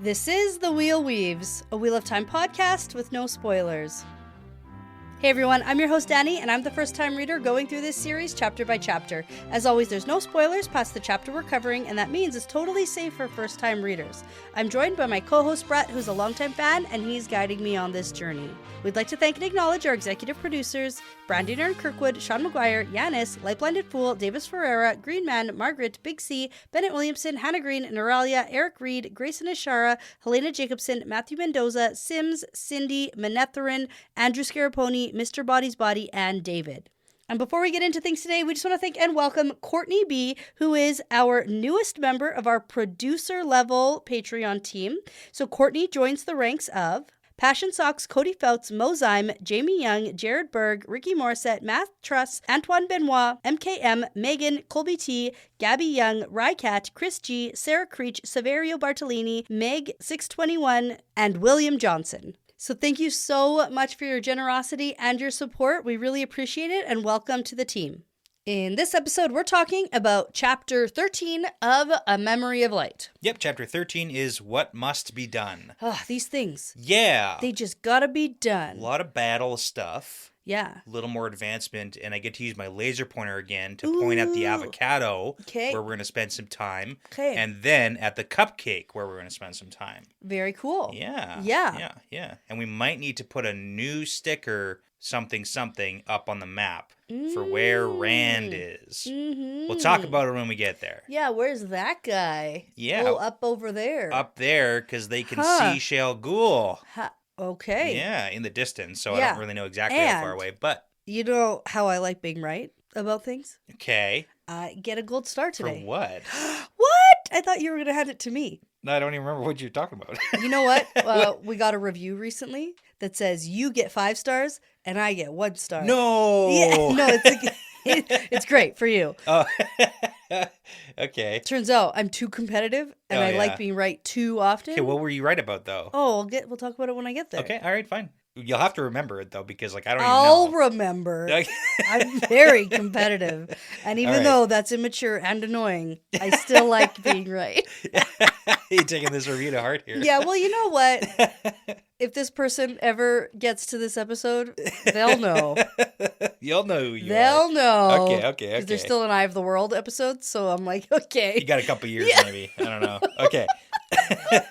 This is The Wheel Weaves, a Wheel of Time podcast with no spoilers. Hey everyone, I'm your host Dani, and I'm the first-time reader going through this series chapter by chapter. As always, there's no spoilers past the chapter we're covering, and that means it's totally safe for first-time readers. I'm joined by my co-host Brett, who's a longtime fan, and he's guiding me on this journey. We'd like to thank and acknowledge our executive producers, Brandy and Kirkwood, Sean McGuire, Yanis, LightBlindedFool, Deyvis Ferreira, Green Man, Margaret, Big C, Bennett Williamson, Hannah Green, Noralia, Erik Reed, Greysin Ishara, Helena Jacobsen, Matthew Mendoza, Sims, Cyndi, Manethraen, Andrew Scarponi, Mr. Boddy's Body, and David. And before we get into things today, we just want to thank and welcome Courtney B, who is our newest member of our Producer Level Patron team. So Courtney joins the ranks of Passion Socks, Cody Feltz, Mo Zyme, Jamie Young, Jared Berg, Ricky Morissette, Manethraen, Antoine Benoit, MKM, Megan, Colby T, Gabby Young, Rycat, Chris G, Sarah Creech, Saverio Bartolini, Meg 621, and William Johnson. So thank you so much for your generosity and your support. We really appreciate it, and welcome to the team. In this episode, we're talking about Chapter 13 of A Memory of Light. Yep, Chapter 13 is What Must Be Done. These things. Yeah. They just gotta be done. A lot of battle stuff. Yeah. A little more advancement, and I get to use my laser pointer again to point at the avocado, where we're going to spend some time, and then at the cupcake, where we're going to spend some time. Very cool. Yeah. Yeah. And we might need to put a new something up on the map for where Rand is. Mm-hmm. We'll talk about it when we get there. Yeah, where's that guy? Yeah. Oh, up over there. Up there, because they can see Shale Ghul. Okay. Yeah, in the distance, so I don't really know exactly how far away, but... You know how I like being right about things? Okay. I get a gold star today. For what? What? I thought you were going to hand it to me. No, I don't even remember what you're talking about. You know what? We got a review recently that says you get 5 stars and I get 1 star. No! Yeah, no, it's grept for you. Oh, okay. Turns out I'm too competitive and I like being right too often. Okay, what were you right about, though? Oh, we'll talk about it when I get there. Okay, all right, fine. You'll have to remember it, though, because, I don't even know. I'll remember. I'm very competitive. And even though that's immature and annoying, I still like being right. You're taking this review to heart here. Yeah, well, you know what? If this person ever gets to this episode, they'll know. You'll know who you They'll know. Okay. Because there's still an Eye of the World episode, so I'm like, okay. You got a couple years, maybe. I don't know. Okay.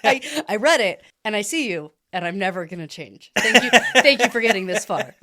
I read it, and I see you. And I'm never going to change. Thank you for getting this far.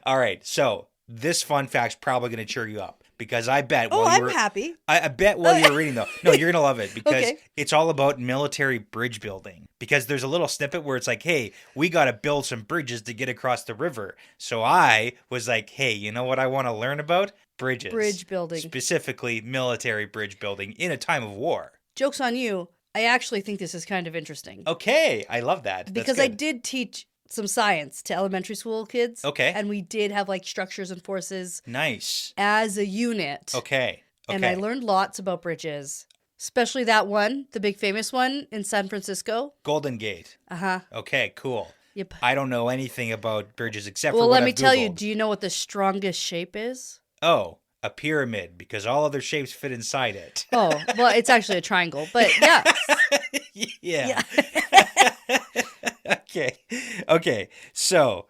All right. So this fun fact's probably going to cheer you up because I bet. I'm happy. I bet while you're reading though. No, you're going to love it because it's all about military bridge building. Because there's a little snippet where it's like, hey, we got to build some bridges to get across the river. So I was like, hey, you know what I want to learn about? Bridges. Bridge building. Specifically military bridge building in a time of war. Joke's on you. I actually think this is kind of interesting. Okay, I love that. Because I did teach some science to elementary school kids. Okay. And we did have structures and forces. Nice. As a unit. Okay. And I learned lots about bridges. Especially that one, the big famous one in San Francisco. Golden Gate. Uh-huh. Okay, cool. Yep. I don't know anything about bridges except for what Well, let I've me tell Googled. you, do you know what the strongest shape is? Oh. A pyramid, because all other shapes fit inside it. Oh, well, it's actually a triangle, but yeah. Yeah. Okay. So,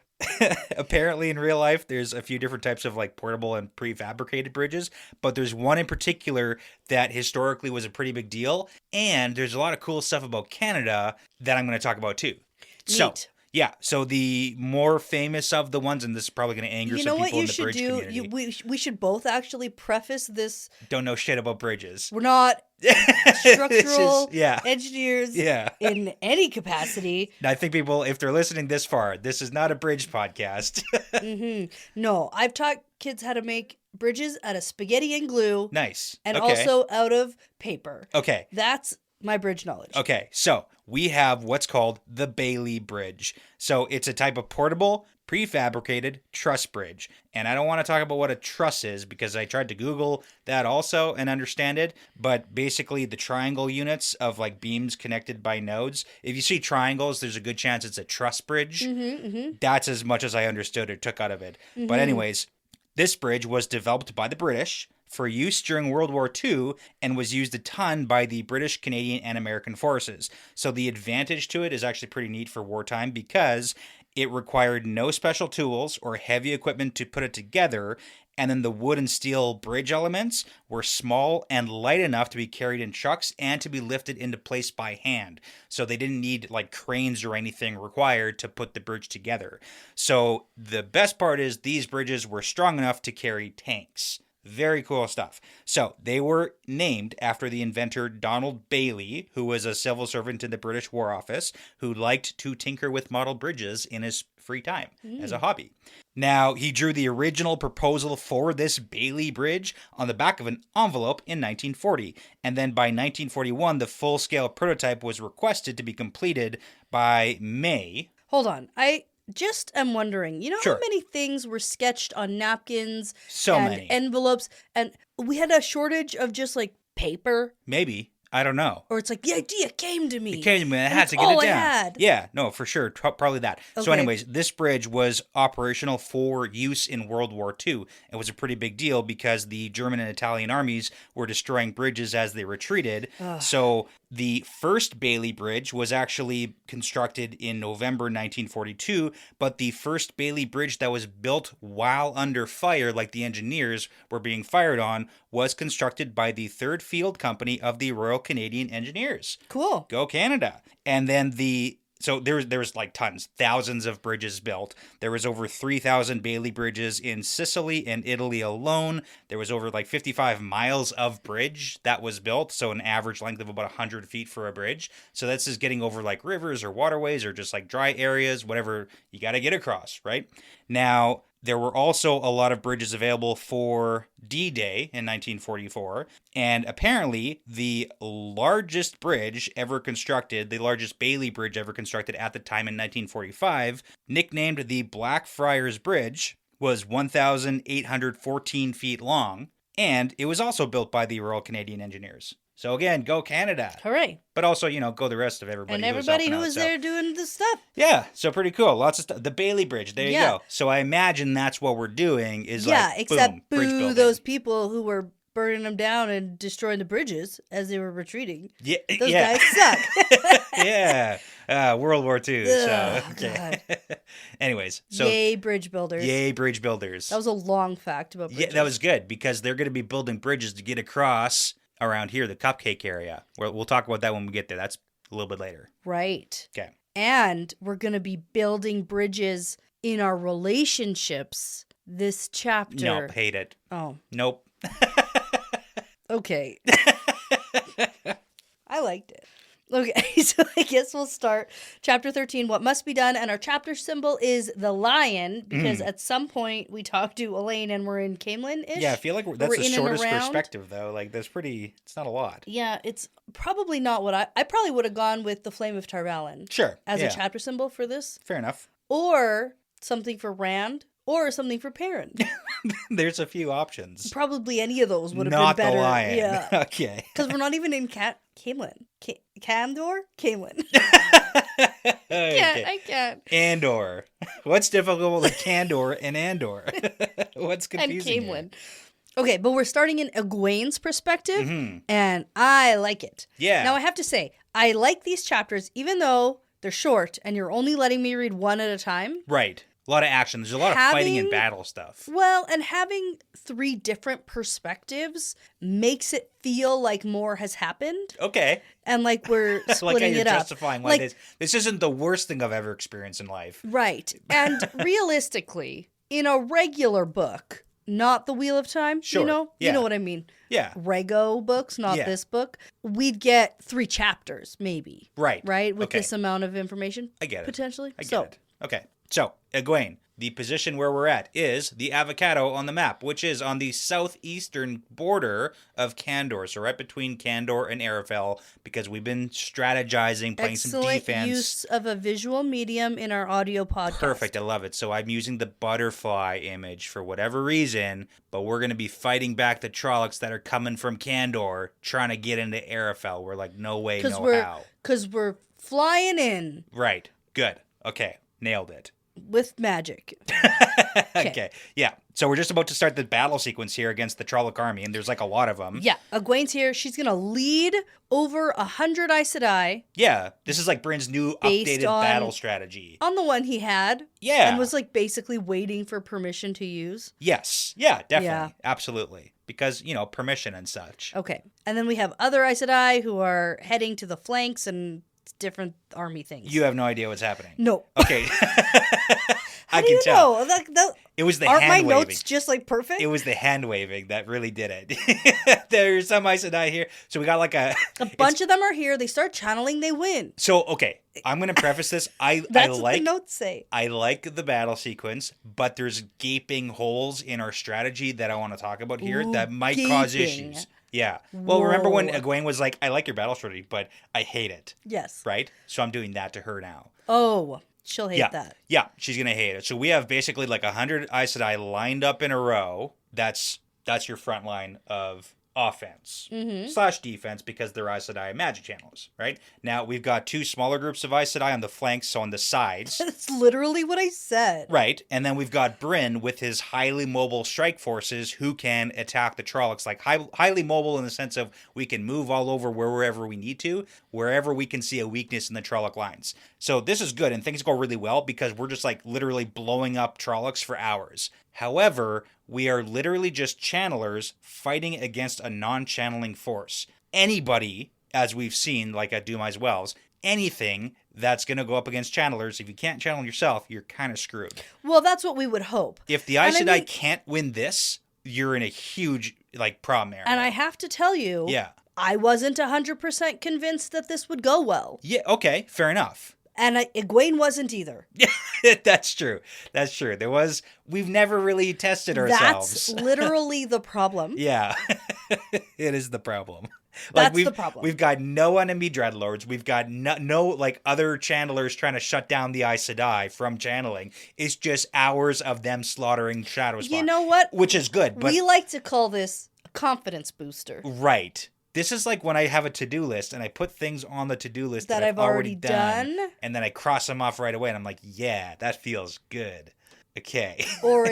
apparently in real life, there's a few different types of portable and prefabricated bridges, but there's one in particular that historically was a pretty big deal, and there's a lot of cool stuff about Canada that I'm going to talk about too. Neat. Yeah, so the more famous of the ones, and this is probably going to anger some people in the bridge community. You know what you should do? We should both actually preface this. Don't know shit about bridges. We're not structural engineers in any capacity. I think people, if they're listening this far, this is not a bridge podcast. No, I've taught kids how to make bridges out of spaghetti and glue. Nice. And also out of paper. Okay. That's my bridge knowledge. Okay, so we have what's called the Bailey Bridge. So it's a type of portable, prefabricated truss bridge. And I don't want to talk about what a truss is because I tried to Google that also and understand it. But basically the triangle units of beams connected by nodes. If you see triangles, there's a good chance it's a truss bridge. That's as much as I understood or took out of it. But anyways, this bridge was developed by the British for use during World War II and was used a ton by the British, Canadian, and American forces. So the advantage to it is actually pretty neat for wartime because it required no special tools or heavy equipment to put it together, and then the wood and steel bridge elements were small and light enough to be carried in trucks and to be lifted into place by hand. So they didn't need like cranes or anything required to put the bridge together. So the best part is these bridges were strong enough to carry tanks. Very cool stuff. So they were named after the inventor Donald Bailey, who was a civil servant in the British War Office, who liked to tinker with model bridges in his free time as a hobby. Now, he drew the original proposal for this Bailey Bridge on the back of an envelope in 1940. And then by 1941, the full-scale prototype was requested to be completed by May. Hold on. I just am wondering, Sure. how many things were sketched on napkins So and many. envelopes, and we had a shortage of just like paper, Maybe. I don't know. or it's like the idea came to me. It came to me and I and had it's to get all it down. I had. Yeah, no, for sure. Probably that. So Okay. anyways, this bridge was operational for use in World War II. It was a pretty big deal because the German and Italian armies were destroying bridges as they retreated. So the first Bailey Bridge was actually constructed in November 1942, but the first Bailey Bridge that was built while under fire, like the engineers were being fired on, was constructed by the 3rd Field Company of the Royal Canadian Engineers. Cool. Go Canada. And then so there was like tons, thousands of bridges built. There was over 3,000 Bailey bridges in Sicily and Italy alone. There was over like 55 miles of bridge that was built. So an average length of about 100 feet for a bridge. So that's just getting over like rivers or waterways or just like dry areas, whatever you got to get across, right? Now, there were also a lot of bridges available for D-Day in 1944, and apparently the largest bridge ever constructed, the largest Bailey Bridge ever constructed at the time in 1945, nicknamed the Blackfriars Bridge, was 1,814 feet long, and it was also built by the Royal Canadian Engineers. So again, go Canada. Hooray. But also, go the rest of everybody. And who everybody who helping was out, so. there doing the stuff. Yeah, so pretty cool. Lots of stuff. The Bailey Bridge, there you Yeah. go. So I imagine that's what we're doing is Except boom, bridge boo building. those people who were burning them down and destroying the bridges as they were retreating. Yeah, Those yeah. guys suck. Yeah. World War II. So, Ugh, okay. Anyways, so Yay, bridge builders. yay, bridge builders. That was a long fact about bridges. Yeah, that was good because they're going to be building bridges to get across around here, the Cupcake area. We'll talk about that when we get there. That's a little bit later. Right. Okay. And we're going to be building bridges in our relationships this chapter. Nope, hate it. Oh, Nope. okay. I liked it. Okay, so I guess we'll start chapter 13, What Must Be Done. And our chapter symbol is the lion, because at some point we talked to Elaine and we're in Camelin-ish. Yeah, I feel like that's the in and shortest around. perspective, though. Like, it's not a lot. Yeah, it's probably not what I probably would have gone with the Flame of Tarvalin Sure. as yeah. a chapter symbol for this. Fair enough. Or something for Rand, or something for Perrin. There's a few options. Probably any of those would have Not been better. the lion. Yeah. Okay. Because we're not even in Camelin. Candor? Camelin. Okay. I can't. Andor. What's difficult with Candor and Andor? What's confusing? And here? Camelin. Okay, but we're starting in Egwene's perspective, Mhm. and I like it. Yeah. Now, I have to say, I like these chapters, even though they're short, and you're only letting me read one at a time. Right. A lot of action. There's a lot of fighting and battle stuff. Well, and having 3 different perspectives makes it feel like more has happened, Okay. and like we're Like how splitting you're it up. justifying why Like- this isn't the worst thing I've ever experienced in life. Right. And realistically, in a regular book, not the Wheel of Time, Sure, you know? yeah. You know what I mean? Yeah. Rego books, not Yeah. this book. We'd get 3 chapters, maybe. Right. Right? With Okay. this amount of information. I get it. Potentially. I get it. Okay. So, Egwene, the position where we're at is the avocado on the map, which is on the southeastern border of Candor. So right between Candor and Arafel, because we've been strategizing, playing some Excellent defense. use of a visual medium in our audio podcast. Perfect. I love it. So I'm using the butterfly image for whatever reason, but we're going to be fighting back the Trollocs that are coming from Candor, trying to get into Arafel. We're like, no way, no how. Because we're flying in. Right. Good. Okay. Nailed it. with magic. Okay. Yeah. So we're just about to start the battle sequence here against the Trolloc army, and there's like a lot of them. Yeah. Egwene's here. She's going to lead over 100 Aes Sedai. Yeah. This is like Bryn's new updated battle strategy. On the one he had. Yeah. And was like basically waiting for permission to use. Yes. Yeah, definitely. Yeah. Absolutely. Because, permission and such. Okay. And then we have other Aes Sedai who are heading to the flanks and different army things. You have no idea what's happening. No. Okay. How do you know? It was the aren't hand my waving. notes just like perfect? It was the hand waving that really did it. There's some Aes Sedai here. So we got like a bunch of them are here. They start channeling. They win. So, okay. I'm going to preface this. That's what the notes say. I like the battle sequence, but there's gaping holes in our strategy that I want to talk about here that might cause issues. Yeah. Well, remember when Egwene was like, I like your battle strategy, but I hate it. Yes. Right? So I'm doing that to her now. Oh, she'll hate that. Yeah, she's going to hate it. So we have basically like 100 Aes Sedai lined up in a row. That's your front line of offense / defense because they're Aes Sedai magic channels, right? Now we've got two smaller groups of Aes Sedai on the flanks, so on the sides. That's literally what I said. Right, and then we've got Bryn with his highly mobile strike forces who can attack the Trollocs, like highly mobile in the sense of we can move all over wherever we need to, wherever we can see a weakness in the Trolloc lines. So this is good, and things go really well because we're just like literally blowing up Trollocs for hours. However, we are literally just channelers fighting against a non-channeling force. Anybody, as we've seen, like at Dumai's Wells, anything that's going to go up against channelers, if you can't channel yourself, you're kind of screwed. Well, that's what we would hope. If the Aes Sedai can't win this, you're in a huge problem area. And I have to tell you, I wasn't 100% convinced that this would go well. Yeah, okay, fair enough. And Egwene wasn't either. That's true. We've never really tested ourselves. That's literally the problem. Yeah, it is the problem. That's the problem. We've got no enemy dreadlords. We've got no like other channelers trying to shut down the Aes Sedai from channeling. It's just hours of them slaughtering Shadow Spawn. You know what? Which is good. But we like to call this a confidence booster. Right. This is like when I have a to-do list and I put things on the to-do list that I've already done. And then I cross them off right away and I'm like, yeah, that feels good. Okay. Or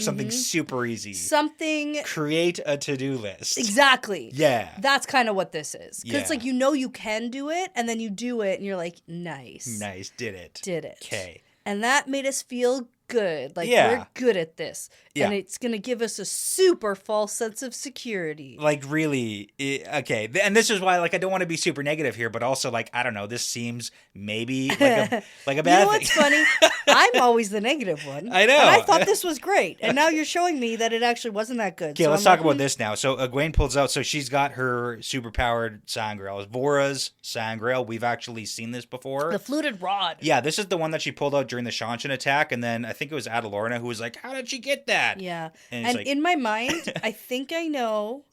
something super easy. Something. Create a to-do list. Exactly. Yeah. That's kind of what this is. Because it's like, you can do it, and then you do it, and you're like, nice. Nice. Did it. Okay. And that made us feel good. Like, we're good at this. Yeah. And it's going to give us a super false sense of security. Like, really, okay. And this is why, like, I don't want to be super negative here, but also, like, I don't know, this seems maybe like a bad thing. You know what's funny? I'm always the negative one. I know. And I thought this was great. And now you're showing me that it actually wasn't that good. Okay, let's talk about this now. So, Egwene pulls out, so she's got her super-powered Sangreal. Vora's Sangreal. We've actually seen this before. The fluted rod. Yeah, this is the one that she pulled out during the Shanshan attack, and then I think it was Adalorna who was like, how did she get that? Yeah. And like, in my mind, I think I know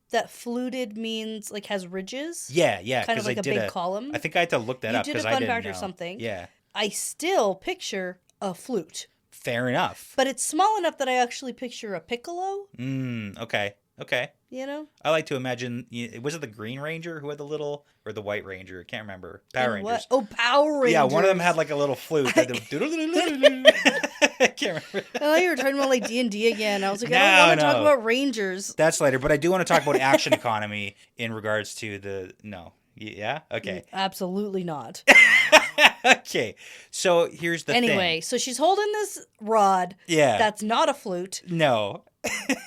that fluted means, like, has ridges. Yeah. Kind of like a big column. I think I had to look that up because I didn't know. You did a fun fact or something. Yeah. I still picture a flute. Fair enough. But it's small enough that I actually picture a piccolo. Okay. You know? I like to imagine, was it the Green Ranger who had the little, or the White Ranger? I can't remember. Power Rangers. What? Oh, Power Rangers. Yeah, one of them had like a little flute. I can't remember. I thought you were talking about like D&D again. I was like, I don't want to talk about Rangers. That's later, but I do want to talk about action economy in regards to the, Yeah? Okay. Absolutely not. Okay. So here's the thing. Anyway, so she's holding this rod. Yeah. That's not a flute. No.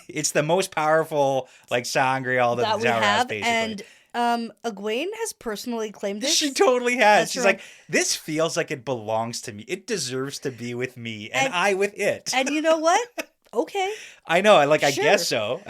It's the most powerful, like, Sangreal that the Tower has, basically. And Egwene has personally claimed this. She totally has. She's like, this feels like it belongs to me. It deserves to be with me, and I with it. And you know what? Okay. I know. Like, I guess so.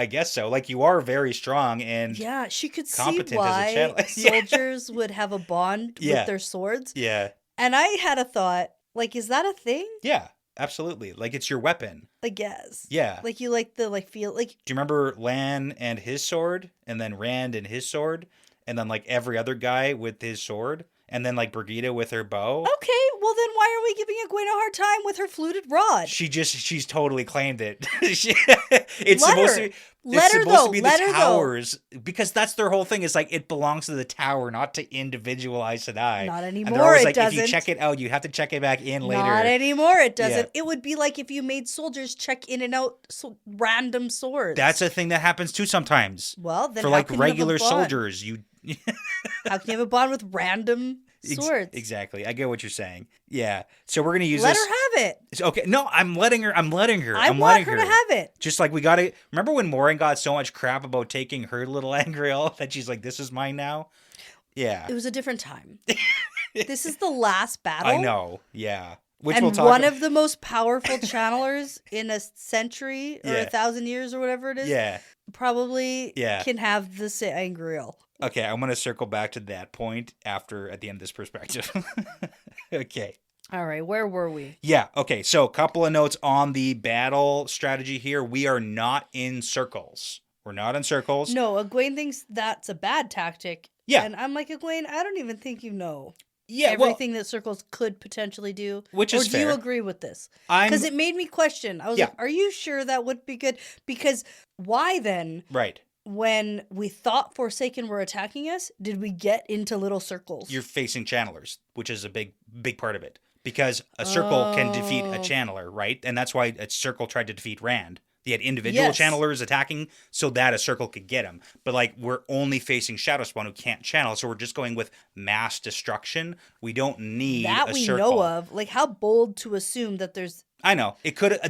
Like, you are very strong and she could competent see why as a soldiers would have a bond with their swords. Yeah. And I had a thought, like, is that a thing? Yeah. Absolutely. Like, it's your weapon. I guess. Yeah. Like, you like the, like, feel, like... Do you remember Lan and his sword? And then Rand and his sword? And then, like, every other guy with his sword? And then like Brigida with her bow. Okay, well then why are we giving Egwene a hard time with her fluted rod? She's totally claimed it. Let her supposed to be the towers, because that's their whole thing. Is like it belongs to the tower, not to individual Aes Sedai. Not And anymore. they're always It like, doesn't. if you check it out, you have to check it back in later. Not anymore. It doesn't. Yeah. It would be like if you made soldiers check in and out random swords. That's a thing that happens too sometimes. Well, then for how like can you have a regular bond? soldiers, you. How can you have a bond with random swords? Exactly. I get what you're saying. Yeah. So we're gonna use Let this. her have it. Okay. No, I'm letting her. I want her to have it. Just like we gotta remember when Moiraine got so much crap about taking her little Angreal that she's like, "This is mine now." Yeah. It was a different time. This is the last battle. I know. Yeah. Which and we'll talk one of the most powerful channelers in a century or Yeah. 1,000 years or whatever it is. Yeah. Probably Yeah. can have the Angreal. Okay, I'm gonna circle back to that point at the end of this perspective. Okay. All right, where were we? Yeah, okay, so a couple of notes on the battle strategy here. We are not in circles. We're not in circles. No, Egwene thinks that's a bad tactic. Yeah. And I'm like, Egwene, I don't even think you know Yeah, everything that circles could potentially do. Which is Or do you fair. agree with this? I'm Because it made me question. I was Yeah. like, are you sure that would be good? Because why then, right. when we thought Forsaken were attacking us, did we get into little circles? You're facing channelers, which is a big part of it. Because a circle can defeat a Oh. channeler, right? And that's why a circle tried to defeat Rand. They had individual Yes. channelers attacking so that a circle could get him. But like we're only facing Shadowspawn who can't channel, so we're just going with mass destruction. We don't need that a we circle. know of. Like, how bold to assume that there's... I know.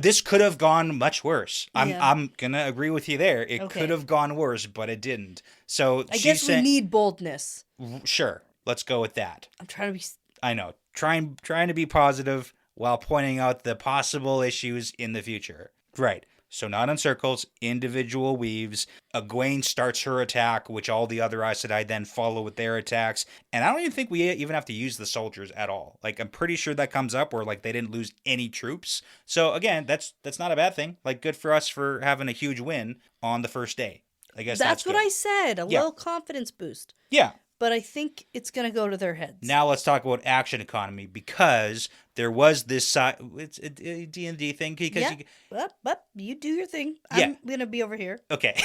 This could have gone much worse. Yeah. I'm gonna agree with you there. It Okay. could have gone worse, but it didn't. So I guess we need boldness. Sure. Let's go with that. I'm trying to be... I know. Trying to be positive while pointing out the possible issues in the future. Right. So not in circles, individual weaves. Egwene starts her attack, which all the other Aes Sedai then follow with their attacks. And I don't even think we even have to use the soldiers at all. Like, I'm pretty sure that comes up where, like, they didn't lose any troops. So, again, that's not a bad thing. Like, good for us for having a huge win on the first day. I guess that's what good. I said. A little confidence boost. Yeah. But I think it's going to go to their heads. Now let's talk about action economy, because there was this it's a D&D thing. Because you do your thing. Yeah. I'm going to be over here. Okay.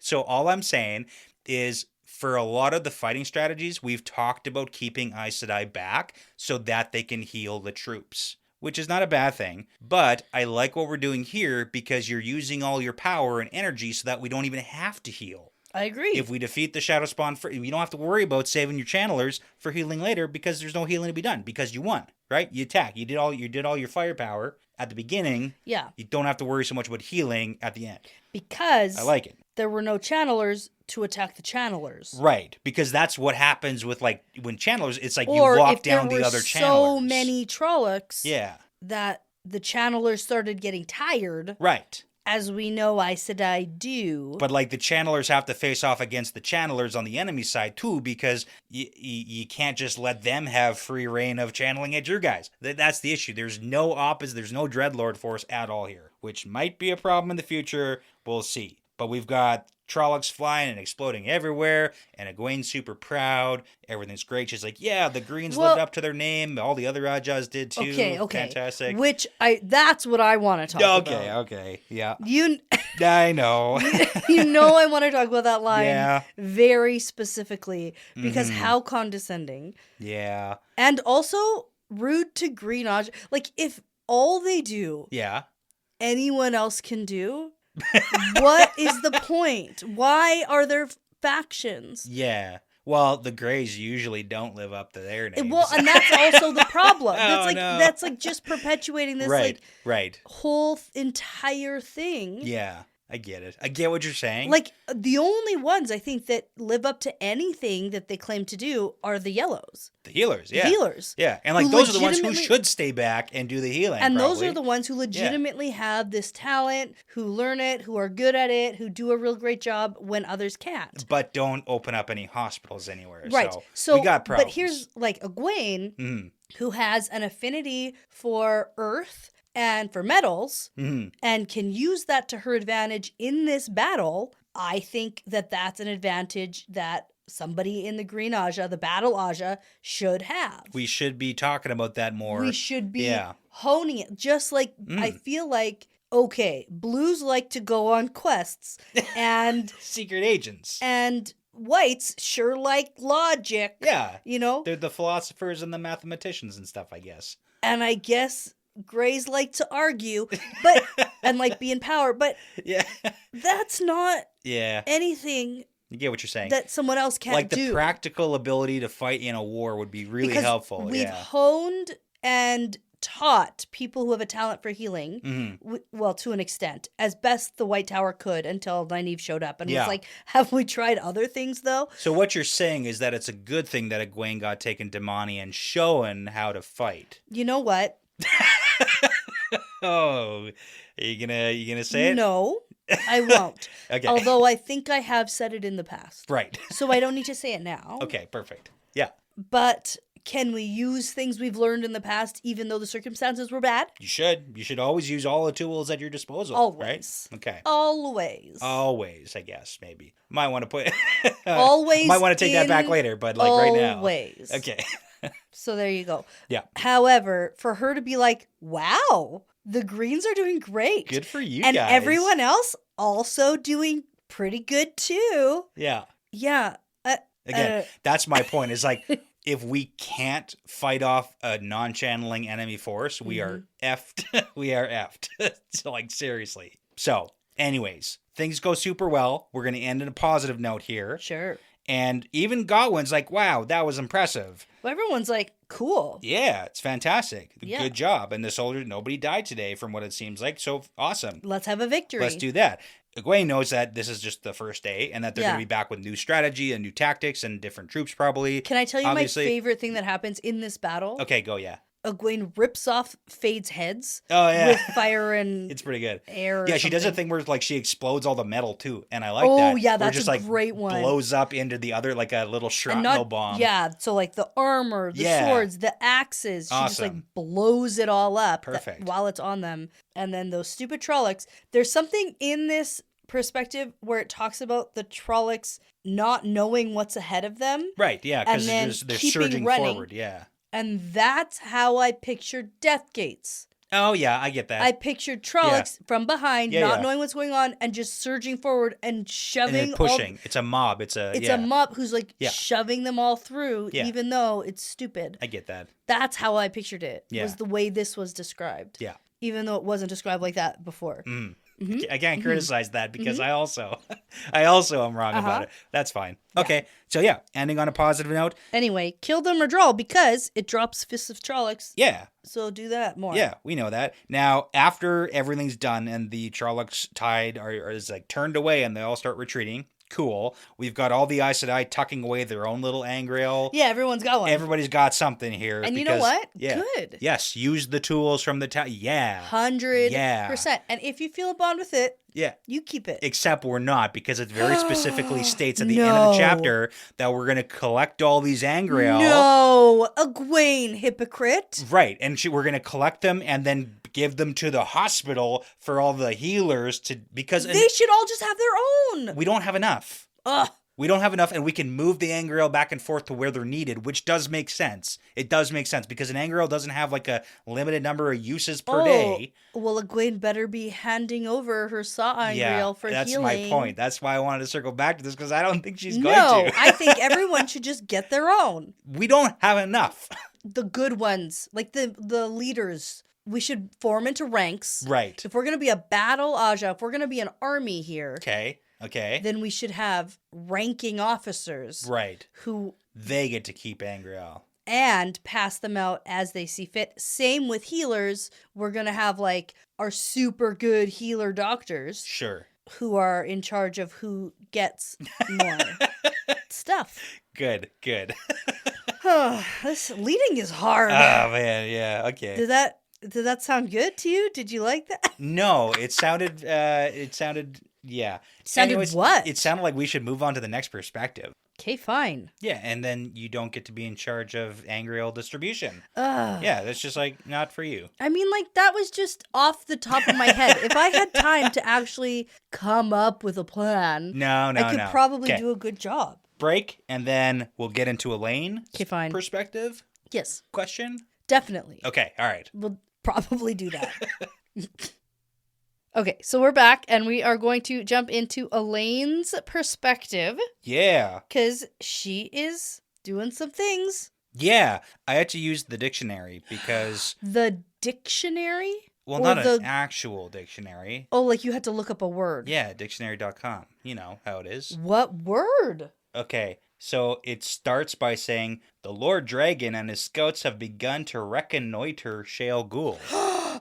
So all I'm saying is, for a lot of the fighting strategies, we've talked about keeping Aes Sedai back so that they can heal the troops, which is not a bad thing. But I like what we're doing here, because you're using all your power and energy so that we don't even have to heal. I agree. If we defeat the Shadowspawn, you don't have to worry about saving your channelers for healing later, because there's no healing to be done, because you won, right? You attack. You did all your firepower at the beginning. Yeah. You don't have to worry so much about healing at the end. Because I like it. There were no channelers to attack the channelers. Right, because that's what happens with, like, when channelers, it's like Or you lock if down there the were other channelers. so many Trollocs Yeah. that the channelers started getting tired. Right. As we know Aes Sedai do. But, like, the channelers have to face off against the channelers on the enemy side, too, because you can't just let them have free reign of channeling at your guys. That's the issue. There's no opposite. There's no Dreadlord force at all here, which might be a problem in the future. We'll see. But we've got Trollocs flying and exploding everywhere, and Egwene's super proud. Everything's great. She's like, yeah, the Greens lived up to their name. All the other Rajas did too. Okay. Fantastic. That's what I want to talk about. Okay, yeah. I know. I want to talk about that line very specifically, because how condescending. Yeah. And also rude to Green Aj. Like, if all they do, anyone else can do, what is the point? Why are there factions? Yeah. Well, the Greys usually don't live up to their names. Well, and that's also the problem. That's like just perpetuating this whole entire thing. Yeah. I get it. I get what you're saying. Like, the only ones I think that live up to anything that they claim to do are the Yellows. The healers, yeah. The healers. Yeah, and like those are the ones who should stay back and do the healing. And those are the ones who legitimately have this talent, who learn it, who are good at it, who do a real great job when others can't. But don't open up any hospitals anywhere. Right. So we got problems. But here's like Egwene, who has an affinity for earth and for metals, and can use that to her advantage in this battle. I think that that's an advantage that somebody in the Green Aja, the Battle Aja, should have. We should be talking about that more. We should be honing it. Just like, I feel like, okay, Blues like to go on quests, and... Secret agents. And Whites sure like logic. Yeah. You know? They're the philosophers and the mathematicians and stuff, I guess. And I guess Greys like to argue, but and like be in power, but that's not anything... You get what you're saying. That someone else can't do. Like the practical ability to fight in a war would be really helpful. We've honed and taught people who have a talent for healing, well, to an extent, as best the White Tower could until Nynaeve showed up and was like, have we tried other things though? So what you're saying is that it's a good thing that Egwene got taken to Mani and shown how to fight. You know what? Oh, are you gonna say it? No. I won't. Okay. Although I think I have said it in the past. Right. So I don't need to say it now. Okay, perfect. Yeah. But can we use things we've learned in the past even though the circumstances were bad? You should. You should always use all the tools at your disposal. Always. Right? Okay. Always. Always, I guess, maybe. Might want to put... Always. Might want to take that back later, but like right now. Always. Okay. So there you go. Yeah. However, for her to be like, wow, the Greens are doing great. Good for you and guys. And everyone else also doing pretty good too. Yeah. Yeah. Again, that's my point. Is like, if we can't fight off a non-channeling enemy force, we are effed. We are effed. So like, seriously. So anyways, things go super well. We're going to end on a positive note here. Sure. And even Godwin's like, wow, that was impressive. Well, everyone's like, cool. Yeah, it's fantastic. Yeah. Good job. And the soldiers, nobody died today from what it seems like. So awesome. Let's have a victory. Let's do that. Egwene knows that this is just the first day and that they're going to be back with new strategy and new tactics and different troops probably. Can I tell you my favorite thing that happens in this battle? Okay, go, yeah. Egwene rips off Fade's heads with fire and it's pretty good. Air. Yeah, she does a thing where like she explodes all the metal too, and I like that. Oh yeah, that's just, a like, great one. Blows up into the other like a little shrapnel bomb. Yeah, so like the armor, the swords, the axes, she just like blows it all up. Perfect. While it's on them, and then those stupid Trollocs. There's something in this perspective where it talks about the Trollocs not knowing what's ahead of them. Right. Yeah, because they're surging forward. Yeah. And that's how I pictured Death Gates. Oh, yeah, I get that. I pictured Trollocs from behind, not knowing what's going on, and just surging forward and shoving. And then pushing. It's a mob. It's a mob who's like shoving them all through, even though it's stupid. I get that. That's how I pictured it, was the way this was described. Yeah. Even though it wasn't described like that before. Mm. I can't criticize that because I also am wrong about it. That's fine. Yeah. Okay, so yeah, ending on a positive note. Anyway, kill them or draw because it drops Fists of Trollocs. Yeah. So do that more. Yeah, we know that. Now, after everything's done and the Trollocs tide is like turned away and they all start retreating, cool. We've got all the Aes Sedai tucking away their own little Angreal. Yeah, everyone's got one. Everybody's got something here. And you know what? Yeah. Good. Yes, use the tools from the town. Yeah. 100%. Yeah. And if you feel a bond with it, you keep it. Except we're not, because it very specifically states at the end of the chapter that we're going to collect all these Angreal. No, Egwene, hypocrite. Right, and we're going to collect them and then give them to the hospital for all the healers because they should all just have their own. We don't have enough. Ugh. We don't have enough, and we can move the Angreal back and forth to where they're needed, which does make sense. It does make sense, because an Angreal doesn't have, like, a limited number of uses per day. Well, Egwene better be handing over her Saw Angreal for that's healing. That's my point. That's why I wanted to circle back to this, because I don't think she's going to. No, I think everyone should just get their own. We don't have enough. The good ones, like the leaders. We should form into ranks. Right. If we're going to be a battle Aja, if we're going to be an army here. Okay. Then we should have ranking officers. Right. Who... They get to keep Angreal. And pass them out as they see fit. Same with healers. We're going to have, like, our super good healer doctors. Sure. Who are in charge of who gets more stuff. Good. This leading is hard. Oh, man, yeah, okay. Did that sound good to you? Did you like that? No, it sounded, yeah. Anyways, what? It sounded like we should move on to the next perspective. Okay, fine. Yeah, and then you don't get to be in charge of Angreal distribution. Yeah, that's just, like, not for you. I mean, like, that was just off the top of my head. If I had time to actually come up with a plan, I could probably do a good job. break, and then we'll get into Elaine's Okay, fine. perspective Yes, question. definitely. Okay, all right. We'll probably do that. Okay, so we're back, and we are going to jump into Elaine's perspective Yeah. because she is doing some things. Yeah, I had to use the dictionary because... The dictionary? Well, Or not an actual dictionary. Oh, like you had to look up a word. Yeah, dictionary.com. You know how it is. What word? Okay, so it starts by saying, the Lord Dragon and his scouts have begun to reconnoiter Shale Ghoul.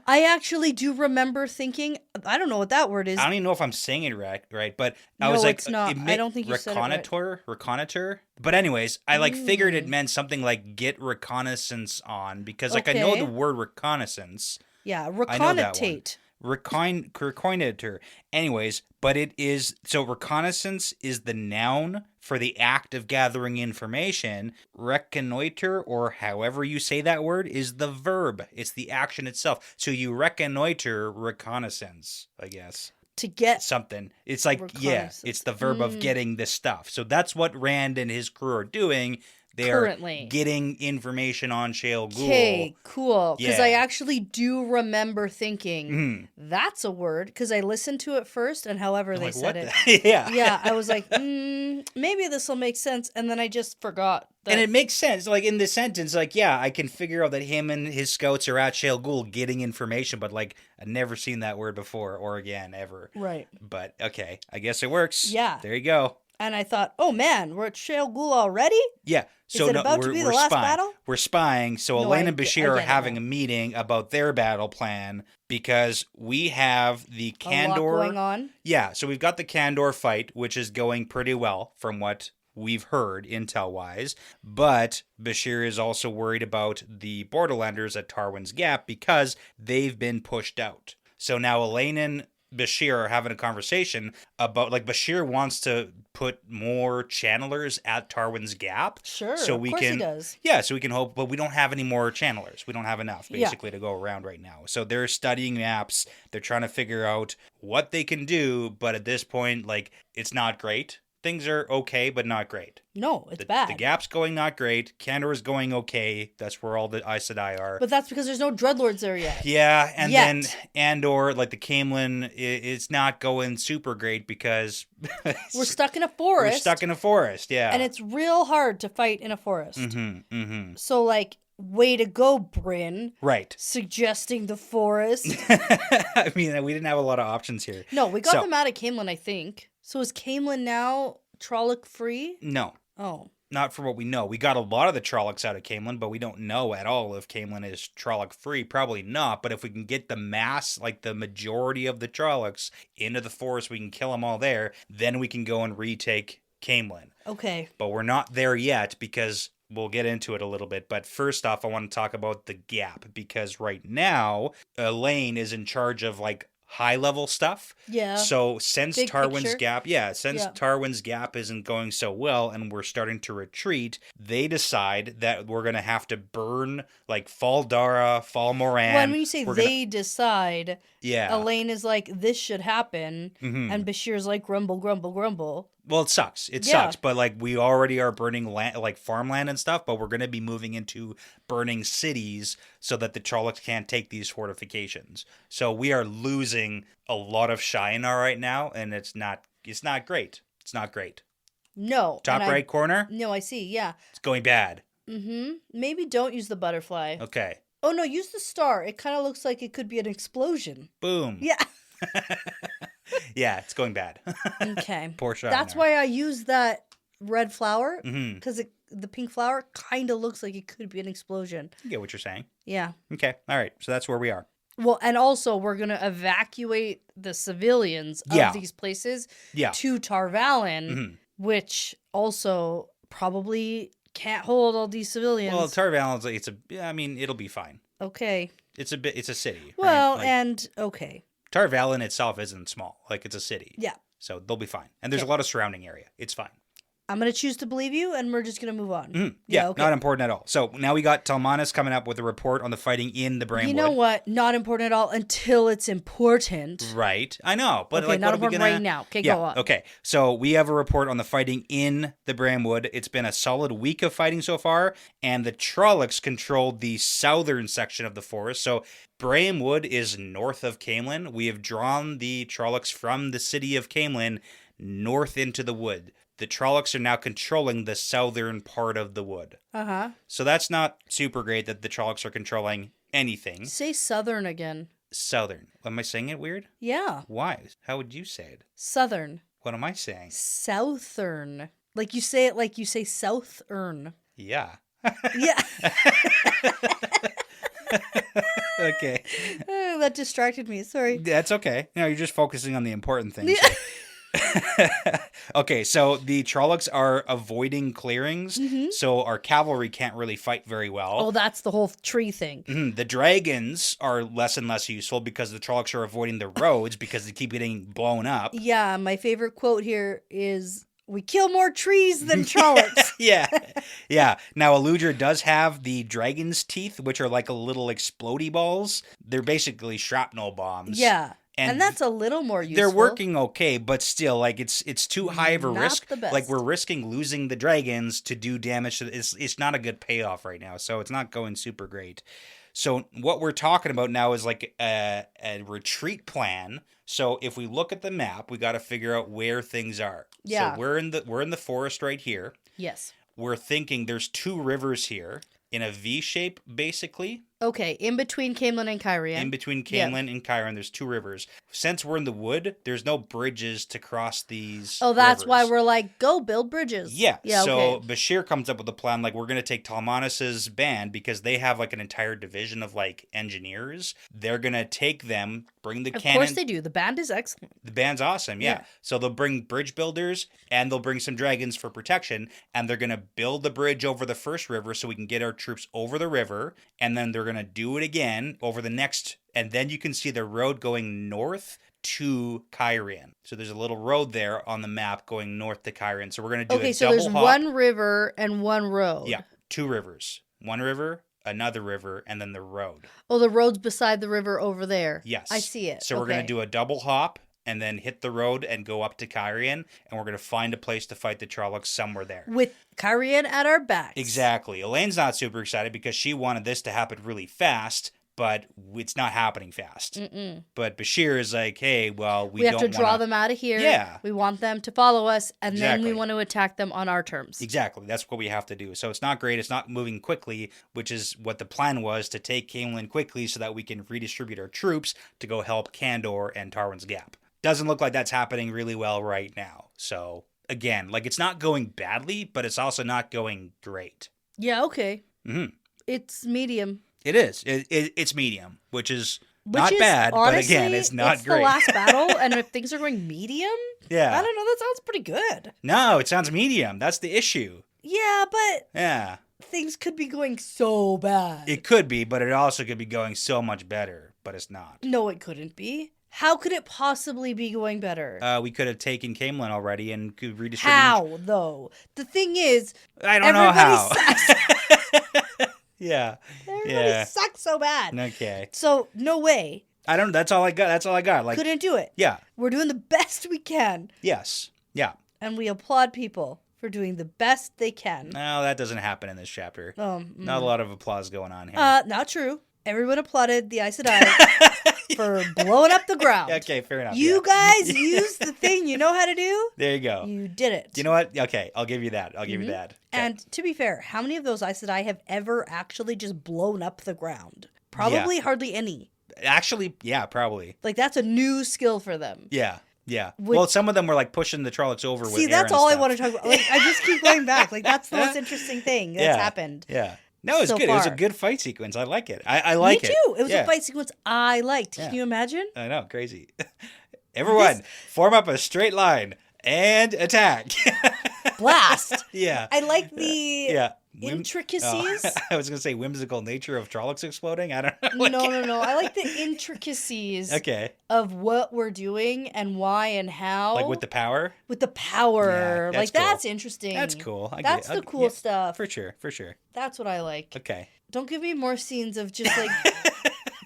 I actually do remember thinking, I don't know what that word is. I don't even know if I'm saying it right, but I No, was like, it's not. I don't think you said it right. Reconnoiter. But anyways, I figured it meant something like get reconnaissance on because I know the word reconnaissance. Yeah, reconnoitate. Reconnoiter. Anyways, but it is, so reconnaissance is the noun for the act of gathering information. Reconnoiter, or however you say that word, is the verb. It's the action itself. So you reconnoiter reconnaissance, I guess. To get something. It's like, yeah, it's the verb of getting this stuff. So that's what Rand and his crew are doing. They currently are getting information on Shale Ghoul. Okay, cool. Because Yeah. I actually do remember thinking, that's a word. Because I listened to it first, and however they said it. Yeah. Yeah, I was like, maybe this will make sense. And then I just forgot. And it makes sense. Like, in the sentence, like, yeah, I can figure out that him and his scouts are at Shale Ghoul getting information. But, like, I've never seen that word before or again, ever. Right. But, okay, I guess it works. Yeah. There you go. And I thought, oh man, we're at Shale Ghoul already? Yeah. So Is it about to be the last battle? We're spying. So No, Elaine I and Bashir get are it having now. a meeting about their battle plan because we have the Candor A lot going on. Yeah, so we've got the Candor fight, which is going pretty well from what we've heard intel-wise. But Bashir is also worried about the Borderlanders at Tarwin's Gap because they've been pushed out. So now Elaine and Bashir are having a conversation about, like, Bashir wants to put more channelers at Tarwin's Gap. Sure, so of course he does. Yeah, so we can hope, but we don't have any more channelers. We don't have enough, basically, to go around right now. So they're studying maps. They're trying to figure out what they can do, but at this point, like, it's not great. Things are okay, but not great. No, it's bad. The Gap's going not great. Candor's going okay. That's where all the Aes Sedai are. But that's because there's no Dreadlords there yet. Yeah, and then Andor, like the Caemlyn, it's not going super great because... we're stuck in a forest. We're stuck in a forest, yeah. And it's real hard to fight in a forest. So, like, way to go, Bryn. Right. Suggesting the forest. I mean, we didn't have a lot of options here. No, we got them out of Caemlyn, I think. So is Caemlyn now Trolloc free? No. Oh. Not for what we know. We got a lot of the Trollocs out of Caemlyn, but we don't know at all if Caemlyn is Trolloc free. Probably not, but if we can get the mass, like the majority of the Trollocs into the forest, we can kill them all there, then we can go and retake Caemlyn. Okay. But we're not there yet because... we'll get into it a little bit, but first off, I want to talk about the Gap, because right now, Elaine is in charge of, like, high-level stuff. Yeah. So since Big Tarwin's picture. Gap, Tarwin's Gap isn't going so well and we're starting to retreat, they decide that we're going to have to burn, like, Fall Dara, Fall Moran. Well, when you say decide, yeah. Elaine is like, this should happen, and Bashir's like, grumble, grumble, grumble. Well, it sucks. It sucks. But, like, we already are burning land, like farmland and stuff, but we're going to be moving into burning cities so that the Trollocs can't take these fortifications. So we are losing a lot of Shinar right now, and it's not great. It's not great. No. Top right corner? No, I see. Yeah. It's going bad. Maybe don't use the butterfly. Okay. Oh, no, use the star. It kind of looks like it could be an explosion. Boom. Yeah. Yeah, it's going bad. Okay. Poor Shinar. That's why I use that red flower, because the pink flower kind of looks like it could be an explosion. I get what you're saying. Yeah. Okay. All right. So that's where we are. Well, and also we're going to evacuate the civilians of these places to Tar Valon, which also probably can't hold all these civilians. Well, Tar Valon's it'll be fine. Okay. It's a city. Well, right? Okay. Tar Valon itself isn't small. Like, it's a city. Yeah. So they'll be fine. And there's a lot of surrounding area. It's fine. I'm going to choose to believe you, and we're just going to move on. Mm-hmm. Yeah, okay. Not important at all. So now we got Talmanis coming up with a report on the fighting in the Brainwood. You know what? Not important at all until it's important. Right. I know. But okay, like, not what are we important gonna... right now. Okay, yeah, go on. Okay. So we have a report on the fighting in the Brainwood. It's been a solid week of fighting so far, and the Trollocs controlled the southern section of the forest. So Brainwood is north of Camelin. We have drawn the Trollocs from the city of Camelin north into the wood. The Trollocs are now controlling the southern part of the wood. Uh-huh. So that's not super great that the Trollocs are controlling anything. Say southern again. Southern. Am I saying it weird? Yeah. Why? How would you say it? Southern. What am I saying? Southern. Like you say it like you say southern. Yeah. Yeah. Okay. That distracted me. Sorry. That's okay. No, you're just focusing on the important things. Yeah. Okay, so the Trollocs are avoiding clearings, so our cavalry can't really fight very well. Oh, that's the whole tree thing. The dragons are less and less useful because the Trollocs are avoiding the roads because they keep getting blown up. Yeah, my favorite quote here is, "We kill more trees than Trollocs." Yeah. Yeah. Now, Eludra does have the dragon's teeth, which are like a little explodey balls. They're basically shrapnel bombs. Yeah. And that's a little more useful. They're working okay, but still, like, it's too high of a Not risk. the best. Like, we're risking losing the dragons to do damage. It's not a good payoff right now, so it's not going super great. So what we're talking about now is like a retreat plan. So if we look at the map, we got to figure out where things are. Yeah. So we're in the forest right here. Yes. We're thinking there's 2 rivers here in a V shape, basically. Okay, in between Camelin and Kyrian. In between Camelin and Chiron, there's 2 rivers. Since we're in the wood, there's no bridges to cross these that's rivers. why we're like, go build bridges. Yeah. So okay. Bashir comes up with a plan, like, we're going to take Talmanis's band because they have, like, an entire division of, like, engineers. They're going to take them, bring the cannon. Of course they do. The band is excellent. The band's awesome, yeah. So they'll bring bridge builders, and they'll bring some dragons for protection, and they're going to build the bridge over the first river so we can get our troops over the river, and then they're going to do it again over the next, and then you can see the road going north to Kyrian. So there's a little road there on the map going north to Kyrian. So we're going to do a double hop. Okay, so there's one river and one road. Yeah, 2 rivers. One river, another river, and then the road. Oh, the road's beside the river over there. Yes. I see it. So we're going to do a double hop and then hit the road and go up to Kyrian, and we're going to find a place to fight the Trollocs somewhere there. With Kyrian at our backs. Exactly. Elaine's not super excited because she wanted this to happen really fast, but it's not happening fast. But Bashir is like, hey, well, we have to draw them out of here. Yeah. We want them to follow us, and Exactly. then we want to attack them on our terms. Exactly. That's what we have to do. So it's not great. It's not moving quickly, which is what the plan was, to take Camelin quickly so that we can redistribute our troops to go help Kandor and Tarwin's Gap. Doesn't look like that's happening really well right now. So, again, like, it's not going badly, but it's also not going great. Yeah, okay. Mm-hmm. It's medium. It is. It's medium, which is not bad, honestly, but again, it's not great. It's the last battle, and if things are going medium, Yeah. I don't know, that sounds pretty good. No, it sounds medium. That's the issue. Yeah, but Yeah. things could be going so bad. It could be, but it also could be going so much better, but it's not. No, it couldn't be. How could it possibly be going better? We could have taken Camelin already and could redistribute. How, though? The thing is, I don't know how. Sucks. Yeah. Everybody sucks so bad. Okay. So, no way. I don't. That's all I got. Like, Couldn't do it. Yeah. We're doing the best we can. Yes. Yeah. And we applaud people for doing the best they can. No, that doesn't happen in this chapter. Not a lot of applause going on here. Not true. Everyone applauded the Aes Sedai for blowing up the ground. Okay, fair enough. You guys used the thing you know how to do. There you go. You did it. You know what? Okay, I'll give you that. Give you that. Okay. And to be fair, how many of those Aes Sedai have ever actually just blown up the ground? Probably hardly any. Actually, yeah, probably. Like, that's a new skill for them. Yeah. Well, some of them were like pushing the Trollocs over with air that's and all stuff. I want to talk about. Like, I just keep going back. Like, that's the most interesting thing that's happened. Yeah. No, it's so good. It was a far. good fight sequence. I like it. I like it. Me too. It was a fight sequence I liked. Can you imagine? I know. Crazy. Everyone, form up a straight line and attack. Blast. Yeah. I like the intricacies. I was going to say whimsical nature of Trollocs exploding. I don't know. No. I like the intricacies of what we're doing and why and how. Like with the power? With the power. Yeah, that's interesting. That's cool. That's the cool stuff. For sure. That's what I like. Okay. Don't give me more scenes of just like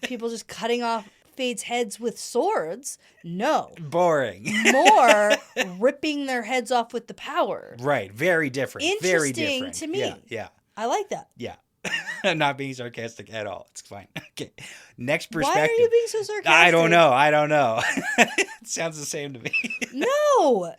people just cutting off Fade's heads with swords. No. Boring. More ripping their heads off with the power. Right. Very different. Interesting Very different. to me. Yeah. I like that. Yeah. I'm not being sarcastic at all. It's fine. Okay. Next perspective. Why are you being so sarcastic? I don't know. It sounds the same to me. No.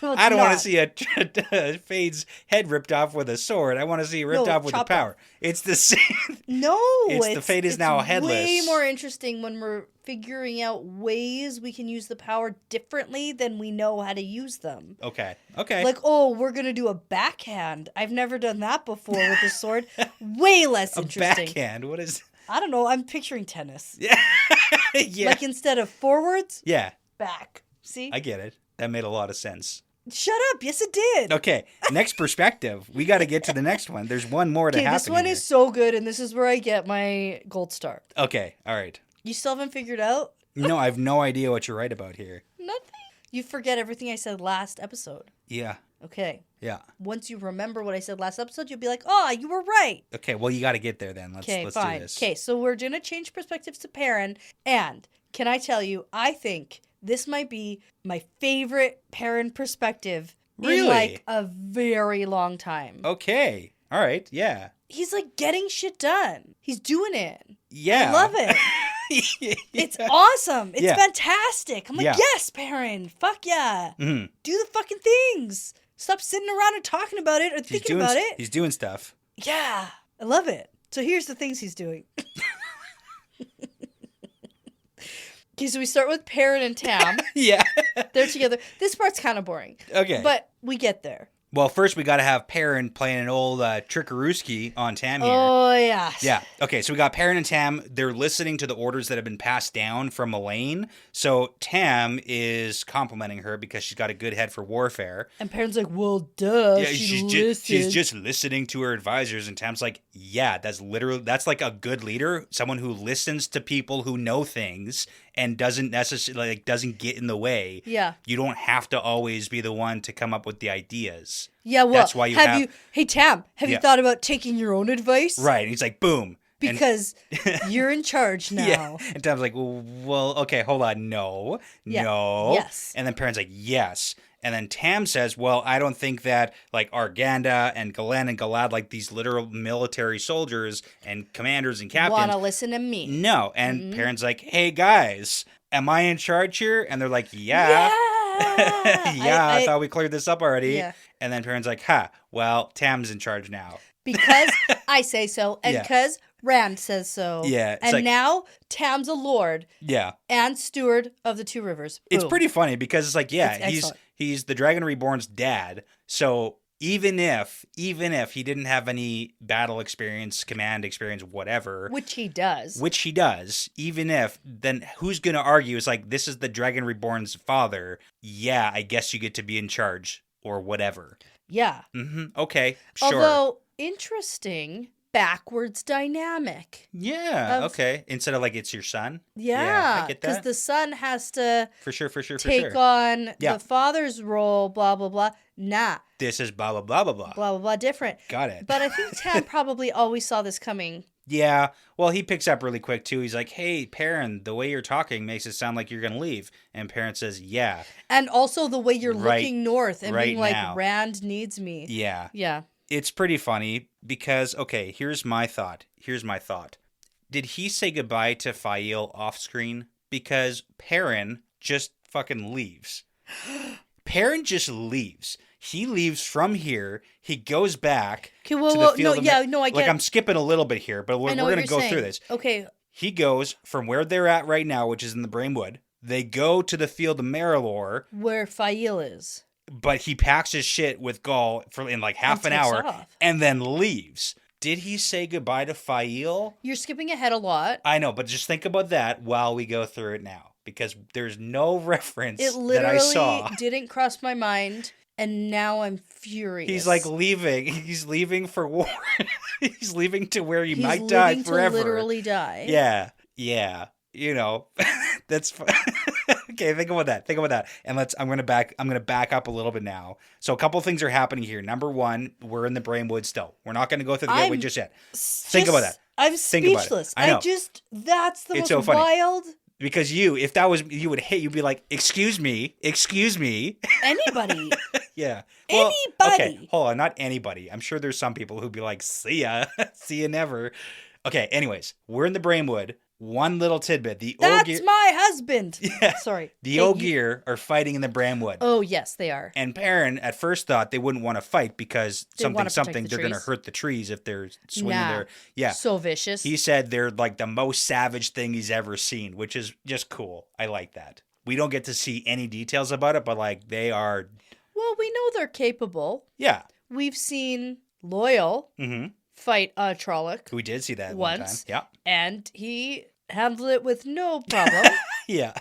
Well, I don't want to see a Fade's head ripped off with a sword. I want to see it ripped off with the power. It's the same. No. The Fade is now headless. It's way more interesting when we're figuring out ways we can use the power differently than we know how to use them. Okay. Like, we're going to do a backhand. I've never done that before with a sword. Way less interesting. A backhand? What is... I don't know. I'm picturing tennis. Yeah. Yeah. Like instead of forwards, back. See? I get it. That made a lot of sense. Shut up. Yes, it did. Okay. Next perspective. We got to get to the next one. There's one more to happen. This one is so good, and this is where I get my gold star. Okay. All right. You still haven't figured out? No, I have no idea what you're right about here. Nothing. You forget everything I said last episode. Yeah. Okay. Yeah. Once you remember what I said last episode, you'll be like, you were right. Okay, well, you got to get there then. Let's do this. Okay, so we're going to change perspectives to Perrin. And can I tell you, I think this might be my favorite Perrin perspective in like a very long time. Okay. All right. Yeah. He's like getting shit done. He's doing it. Yeah. I love it. It's awesome. It's fantastic. I'm like, yes, Perrin. Fuck yeah. Mm-hmm. Do the fucking things. Stop sitting around and talking about it or thinking about it. He's doing stuff. Yeah. I love it. So here's the things he's doing. Okay, so we start with Perrin and Tam. Yeah. They're together. This part's kind of boring. Okay. But we get there. Well, first we got to have Perrin playing an old trickarooski on Tam here. Oh, yes. Yeah. Okay, so we got Perrin and Tam. They're listening to the orders that have been passed down from Elaine. So Tam is complimenting her because she's got a good head for warfare. And Perrin's like, well, duh. Yeah, she's just listening to her advisors. And Tam's like, yeah, that's like a good leader. Someone who listens to people who know things and doesn't necessarily doesn't get in the way. Yeah. You don't have to always be the one to come up with the ideas. Yeah, well, that's why hey Tam, have you thought about taking your own advice? Right. And he's like, boom. Because you're in charge now. Yeah. And Tam's like, well, okay, hold on. No. Yes. And then Perrin's like, yes. And then Tam says, well, I don't think that like Arganda and Galen and Galad, like these literal military soldiers and commanders and captains, want to listen to me. No. And Perrin's like, hey, guys, am I in charge here? And they're like, yeah. I thought we cleared this up already. Yeah. And then Perrin's like, well, Tam's in charge now. Because I say so. And because Rand says so. Yeah. And now Tam's a lord. Yeah. And steward of the two rivers. Boom. It's pretty funny because it's like, he's the Dragon Reborn's dad. So even if he didn't have any battle experience, command experience, whatever. Which he does. Even if, then who's going to argue? It's like, this is the Dragon Reborn's father. Yeah, I guess you get to be in charge or whatever. Yeah. Mm-hmm. Okay, sure. Although, interesting backwards dynamic. Yeah, okay. Instead of like it's your son. Yeah, I get that. Because the son has to for sure take on the father's role, blah, blah, blah. Nah. This is blah, blah, blah, blah, blah. Blah, blah, blah, different. Got it. But I think Tam probably always saw this coming. Yeah. Well, he picks up really quick, too. He's like, hey, Perrin, the way you're talking makes it sound like you're going to leave. And Perrin says, yeah. And also the way you're looking north and being like, now. Rand needs me. Yeah. Yeah. It's pretty funny because, okay, here's my thought. Did he say goodbye to Fael off screen? Because Perrin just fucking leaves. Perrin just leaves. He leaves from here. He goes back to the field. I get. Like, I'm skipping a little bit here, but we're going to go through this. Okay. He goes from where they're at right now, which is in the Brainwood. They go to the field of Marilor, where Fael is. But he packs his shit with Gaul in like half an hour and then leaves. Did he say goodbye to Fael? You're skipping ahead a lot. I know, but just think about that while we go through it now. Because there's no reference that I saw. It literally didn't cross my mind and now I'm furious. He's like leaving. He's leaving for war. He's leaving to where you He's might die leaving forever. to literally die. Yeah. Yeah. You know, that's okay. Think about that. And I'm gonna back up a little bit now. So a couple things are happening here. Number one, we're in the Brainwood still. We're not gonna go through the gateway just yet. Think about that. I'm Think about it. speechless. I know. That's the It's most so funny. wild. Because if that was you, you'd be like, excuse me. Anybody. Yeah. Anybody. Okay, hold on. Not anybody. I'm sure there's some people who'd be like, see ya. See ya never. Okay, anyways, we're in the Brainwood. One little tidbit. That's my husband. Yeah. Sorry. The Ogier are fighting in the Brainwood. Oh, yes, they are. And Perrin at first thought they wouldn't want to fight because they're going to trees. hurt the trees if they're swinging there. Yeah. So vicious. He said they're like the most savage thing he's ever seen, which is just cool. I like that. We don't get to see any details about it, but like they are. Well, we know they're capable. Yeah. We've seen Loyal fight a Trolloc. We did see that once. One time. Yeah. And he handled it with no problem. Yeah.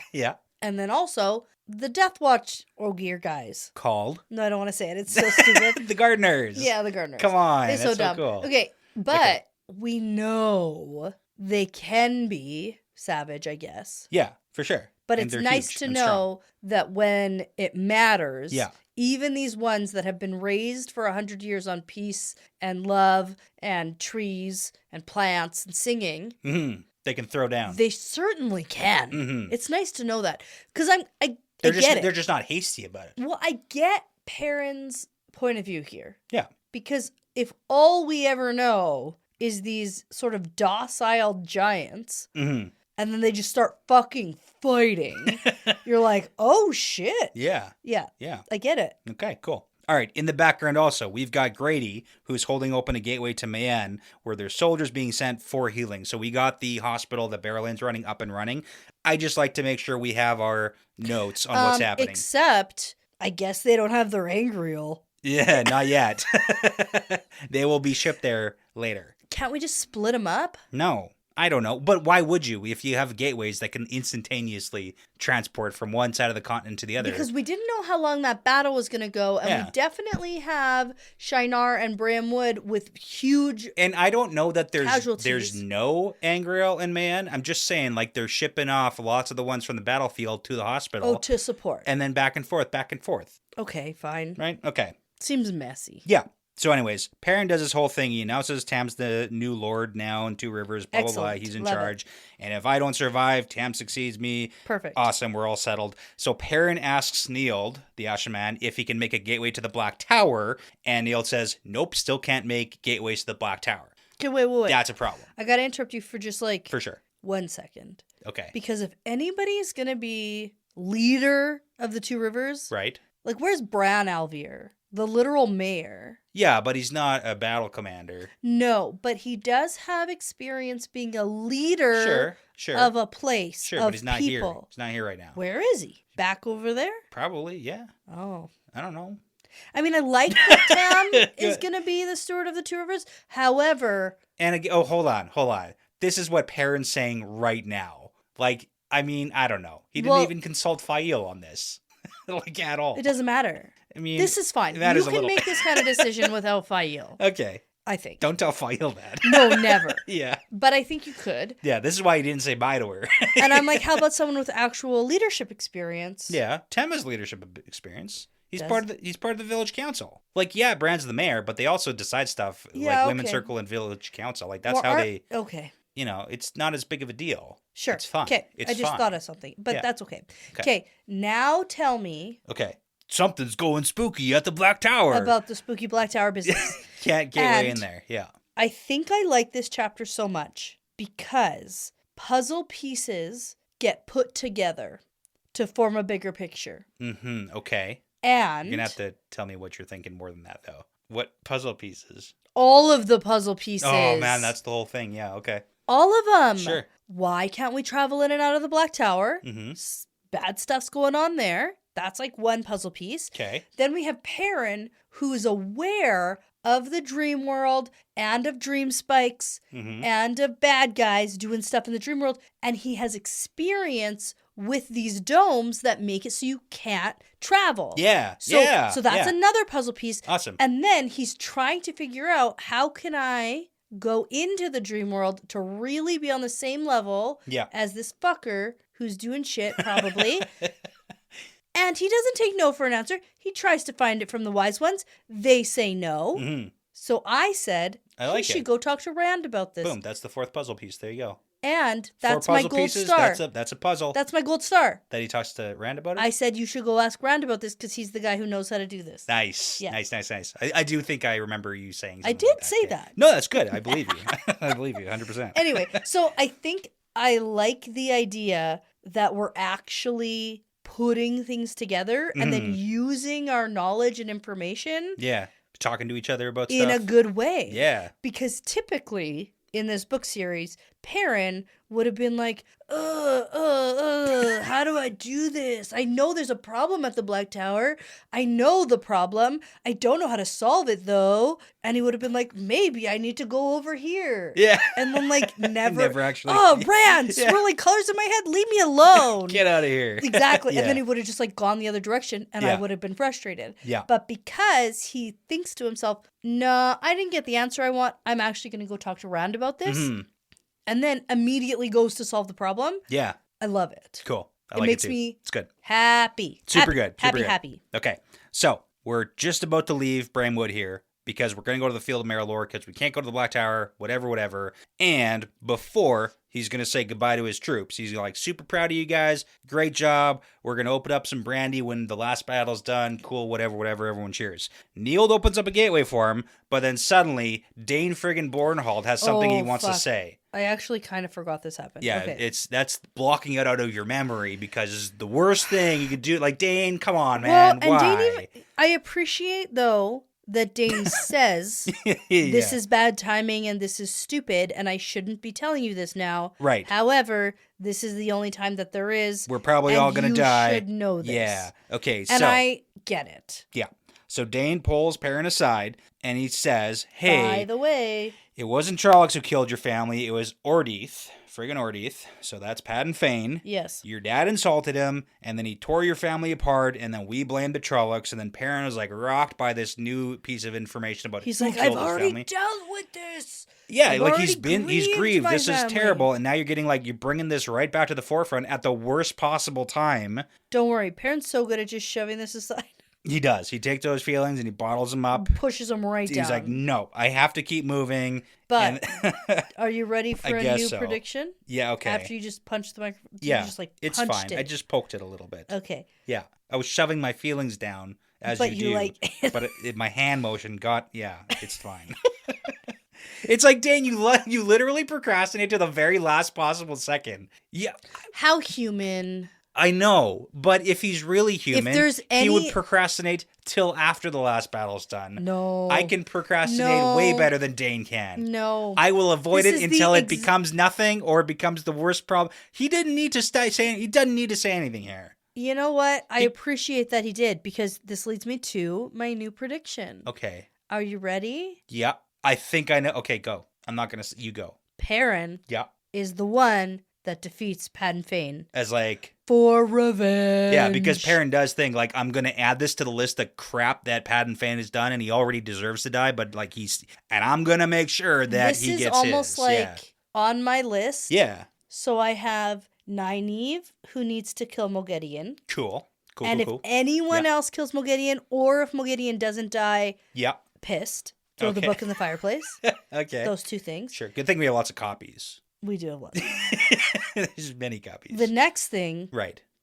And then also the Death Watch Ogier guys. Called? No, I don't want to say it. It's so stupid. The Gardeners. Yeah, the Gardeners. Come on. They're That's so dumb. cool. Okay, but we know they can be savage, I guess. Yeah, for sure. But And it's they're nice huge to and know that when it matters, Yeah. even these ones that have been raised for 100 years on peace and love and trees and plants and singing, they can throw down. they certainly can. Mm-hmm. It's nice to know that. Because I They're get it. They're just not hasty about it. Well, I get Perrin's point of view here. Yeah. Because if all we ever know is these sort of docile giants, and then they just start fucking fighting, you're like, oh shit. Yeah. Yeah. Yeah. I get it. Okay, cool. All right, in the background also, we've got Grady, who's holding open a gateway to Mayenne, where there's soldiers being sent for healing. So we got the hospital that Barrowland's running up and running. I just like to make sure we have our notes on what's happening. Except, I guess they don't have their Angreal. Yeah, not yet. They will be shipped there later. Can't we just split them up? No, I don't know. But why would you if you have gateways that can instantaneously transport from one side of the continent to the other? Because we didn't know how long that battle was going to go, and we definitely have Shinar and Bramwood with huge And I don't know that there's casualties. no Angreal in Mayenne. I'm just saying, like, they're shipping off lots of the ones from the battlefield to the hospital. Oh, to support. And then back and forth. Okay, fine. Right? Okay. Seems messy. Yeah. So anyways, Perrin does his whole thing. He announces Tam's the new lord now in Two Rivers, blah, blah, blah. He's in charge. And if I don't survive, Tam succeeds me. Perfect. Awesome. We're all settled. So Perrin asks Nield, the Ashaman, if he can make a gateway to the Black Tower. And Nield says, nope, still can't make gateways to the Black Tower. Okay, wait. That's a problem. I got to interrupt you for just like... For sure. 1 second. Okay. Because if anybody's going to be leader of the Two Rivers... Right. Like, where's Bran Alvier? The literal mayor. Yeah, but he's not a battle commander. No, but he does have experience being a leader of a place. Sure, of but he's not people. here. He's not here right now. Where is he? Back over there? Probably, yeah. Oh. I don't know. I mean, I like that Tam is going to be the steward of the Two Rivers. However... And again, hold on. This is what Perrin's saying right now. Like, I mean, I don't know. He didn't even consult Fael on this. Like, at all. It doesn't matter. I mean, this is fine. That you is can make this kind of decision without Fael. Okay. I think. Don't tell Fael that. No, never. Yeah. But I think you could. Yeah, this is why he didn't say bye to her. And I'm like, how about someone with actual leadership experience? Yeah, Tem has leadership experience. He's part of the village council. Like, yeah, Bran's the mayor, but they also decide stuff like Women's Circle and village council. Like, that's how they. Okay. You know, it's not as big of a deal. Sure. It's fine. Okay. I just thought of something, but that's okay. Okay. Now tell me. Okay. Something's going spooky at the Black Tower. About the spooky Black Tower business. Can't get way in there. Yeah. I think I like this chapter so much because puzzle pieces get put together to form a bigger picture. Mm-hmm. Okay. And you're going to have to tell me what you're thinking more than that, though. What puzzle pieces? All of the puzzle pieces. Oh, man, that's the whole thing. Yeah, okay. All of them. Sure. Why can't we travel in and out of the Black Tower? Mm-hmm. Bad stuff's going on there. That's like one puzzle piece. Okay. Then we have Perrin, who's aware of the dream world and of dream spikes and of bad guys doing stuff in the dream world. And he has experience with these domes that make it so you can't travel. Yeah. So that's another puzzle piece. Awesome. And then he's trying to figure out, how can I go into the dream world to really be on the same level as this fucker who's doing shit, probably. And he doesn't take no for an answer. He tries to find it from the wise ones. They say no. So I said, he should go talk to Rand about this. Boom, that's the fourth puzzle piece. There you go. And that's my gold pieces, star. That's a puzzle. That's my gold star. That he talks to Rand about it? I said you should go ask Rand about this because he's the guy who knows how to do this. Nice. Yeah. Nice. I do think I remember you saying something I did like that. say that. No, that's good. I believe you. I believe you 100%. Anyway, so I think I like the idea that we're actually putting things together and then using our knowledge and information. Yeah. Talking to each other about in stuff. In a good way. Yeah. Because typically in this book series, Perrin would have been like, how do I do this? I know there's a problem at the Black Tower. I know the problem. I don't know how to solve it, though. And he would have been like, maybe I need to go over here. Yeah. And then, like, never actually. Oh, Rand, swirling colors in my head. Leave me alone. Get out of here. Exactly. And then he would have just, like, gone the other direction, and I would have been frustrated. Yeah. But because he thinks to himself, no, I didn't get the answer I want. I'm actually going to go talk to Rand about this. And then immediately goes to solve the problem. Yeah. I love it. Cool. It makes me it's good. Happy. Super good. Happy. Okay. So we're just about to leave Brainwood here because we're going to go to the Field of Marilor because we can't go to the Black Tower, whatever. And before he's going to say goodbye to his troops, he's like, super proud of you guys. Great job. We're going to open up some brandy when the last battle's done. Cool, whatever. Everyone cheers. Neild opens up a gateway for him, but then suddenly Dane friggin' Bornhold has something he wants to say. I actually kind of forgot this happened. Yeah, okay. That's blocking it out of your memory because the worst thing you could do, like, Dane, come on, man, well, and why? Dane I appreciate, though, that Dane says, this is bad timing and this is stupid and I shouldn't be telling you this now. Right. However, this is the only time that there is. We're probably all going to die. You should know this. Yeah. Okay, and I get it. Yeah. So Dane pulls Perrin aside and he says, hey. By the way. It wasn't Trollocs who killed your family. It was Ordeith. Friggin' Ordeith. So that's Padden Fane. Yes. Your dad insulted him, and then he tore your family apart, and then we blamed the Trollocs, and then Perrin was, like, rocked by this new piece of information about He's who like, killed I've his already family. dealt with this. Yeah, I've like he's grieved. This family. is terrible, and now you're getting, like, you're bringing this right back to the forefront at the worst possible time. Don't worry. Perrin's so good at just shoving this aside. He does. He takes those feelings and he bottles them up. Pushes them right down. He's like, no, I have to keep moving. But are you ready for a new prediction? Yeah, okay. After you just punched the microphone? Yeah, you just, like, it's punched fine. it. I just poked it a little bit. Okay. Yeah, I was shoving my feelings down, as but you do. Like... but my hand motion got, it's fine. It's like, Dane, you literally procrastinate to the very last possible second. Yeah. How human... I know, but if he's really human, he would procrastinate till after the last battle's done. No. I can procrastinate way better than Dane can. No. I will avoid it until it becomes nothing or it becomes the worst problem. He didn't need to he doesn't need to say anything here. You know what? I appreciate that he did because this leads me to my new prediction. Okay. Are you ready? Yeah. I think I know. Okay, go. I'm not going to... You go. Perrin is the one that defeats Padden Fane. As like... For revenge. Yeah, because Perrin does think, like, I'm going to add this to the list of crap that Padden Fane has done, and he already deserves to die, but, like, and I'm going to make sure that he gets his. This is almost like on my list. Yeah. So I have Nynaeve, who needs to kill Moghedien. Cool. And if anyone else kills Moghedien, or if Moghedien doesn't die, pissed, throw the book in the fireplace. Okay. Those two things. Sure. Good thing we have lots of copies. We do have lots. There's many copies. The next thing,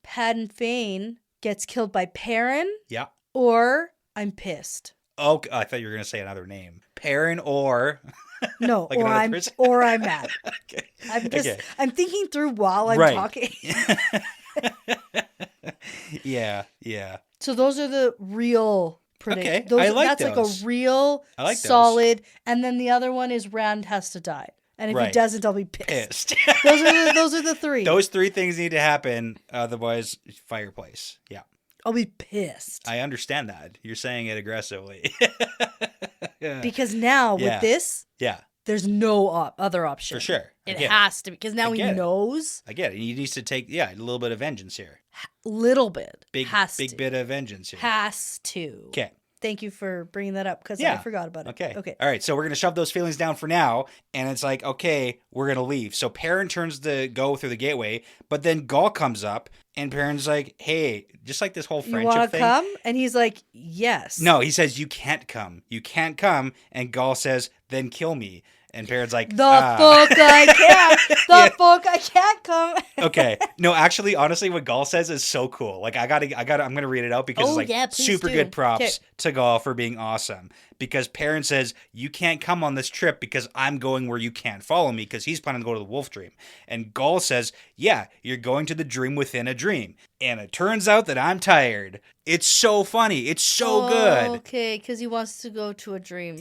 Padden Fane gets killed by Perrin. Yeah. Or I'm pissed. Oh, I thought you were going to say another name. Perrin or... No, like or I'm mad. Okay. I'm thinking through while I'm talking. Yeah. So those are the real predictions. Okay, I like that's those. Like a real solid. And then the other one is Rand has to die. And if he doesn't, I'll be pissed. those are the three. Those three things need to happen. Otherwise, fireplace. Yeah. I'll be pissed. I understand that. You're saying it aggressively. Because now with this, Yeah. there's no other option. For sure. It has to be. Because now he knows. I get it. He needs to take, a little bit of vengeance here. Little bit. Big bit of vengeance here. Has to. Okay. Thank you for bringing that up because I forgot about it. Okay. All right. So we're going to shove those feelings down for now. And it's like, okay, we're going to leave. So Perrin turns to go through the gateway, but then Gaul comes up and Perrin's like, hey, just like this whole friendship thing. You want to thing. come? And he's like, yes. No, he says, you can't come. You can't come. And Gaul says, then kill me. And Perrin's like, fuck I can't. Fuck I can't come. Okay. No, actually, honestly, what Gaul says is so cool. Like, I'm going to read it out because it's like super good props to Gaul for being awesome. Because Perrin says, you can't come on this trip because I'm going where you can't follow me because he's planning to go to the wolf dream. And Gaul says, yeah, you're going to the dream within a dream. And it turns out that I'm tired. It's so funny. It's so good. Okay, because he wants to go to a dream.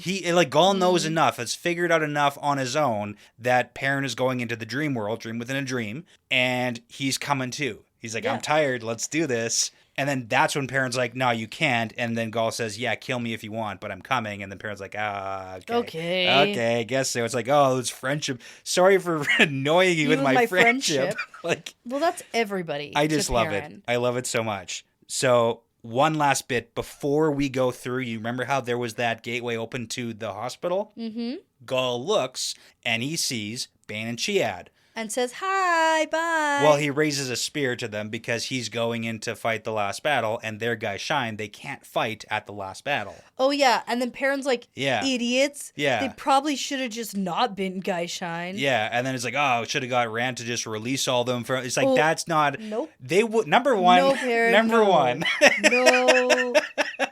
Gaul knows enough, has figured out enough on his own that Perrin is going into the dream world, dream within a dream, and he's coming too. He's like, I'm tired, let's do this. And then that's when Perrin's like, no, you can't. And then Gaul says, yeah, kill me if you want, but I'm coming. And then Perrin's like, okay. Okay, I guess so. It's like, oh, it's friendship. Sorry for annoying you with my friendship. Well, that's everybody. I just love it. I love it so much. So one last bit before we go through, you remember how there was that gateway open to the hospital? Mm-hmm. Gaul looks and he sees Bane and Chiad. And says, hi, bye. Well, he raises a spear to them because he's going in to fight the last battle, and their guys shine. They can't fight at the last battle. Oh, yeah. And then Perrin's like, idiots. Yeah. They probably should have just not been guy shine. Yeah. And then it's like, oh, should have got Rand to just release all of them. It's like, that's not. Nope. They would. Number one. No, Perrin. Number one. No.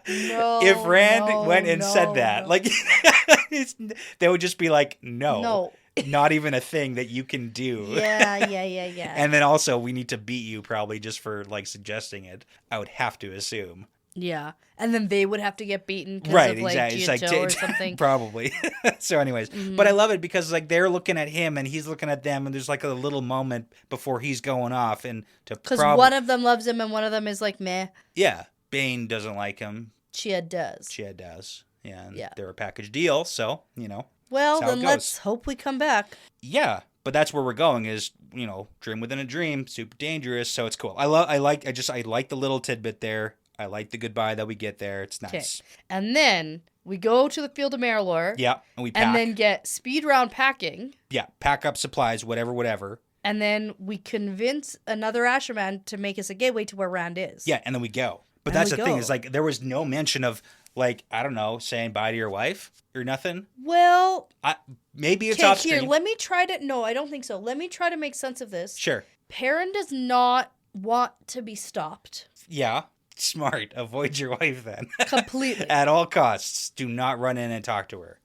No. If Rand went and said that, like, they would just be like, no. Not even a thing that you can do. Yeah. And then also, we need to beat you probably just for, like, suggesting it. I would have to assume. Yeah. And then they would have to get beaten because of, like, Giotto or something. Probably. So anyways. Mm-hmm. But I love it because, like, they're looking at him and he's looking at them and there's, like, a little moment before he's going off. And because one of them loves him and one of them is like, meh. Yeah. Bane doesn't like him. Chiad does. Yeah. And they're a package deal. So, Well, then let's hope we come back. Yeah, but that's where we're going is, dream within a dream, super dangerous, so it's cool. I like the little tidbit there. I like the goodbye that we get there. It's nice. Okay. And then we go to the Field of Marilor. Yeah, and we pack. And then get speed round packing. Yeah, pack up supplies, whatever. And then we convince another Asherman to make us a gateway to where Rand is. Yeah, and then we go. But that's the thing is, like, there was no mention of, like, I don't know, saying bye to your wife or nothing. Well, maybe it's off screen. Here, let me try to. No, I don't think so. Let me try to make sense of this. Sure. Perrin does not want to be stopped. Yeah, smart. Avoid your wife then. Completely. At all costs, do not run in and talk to her.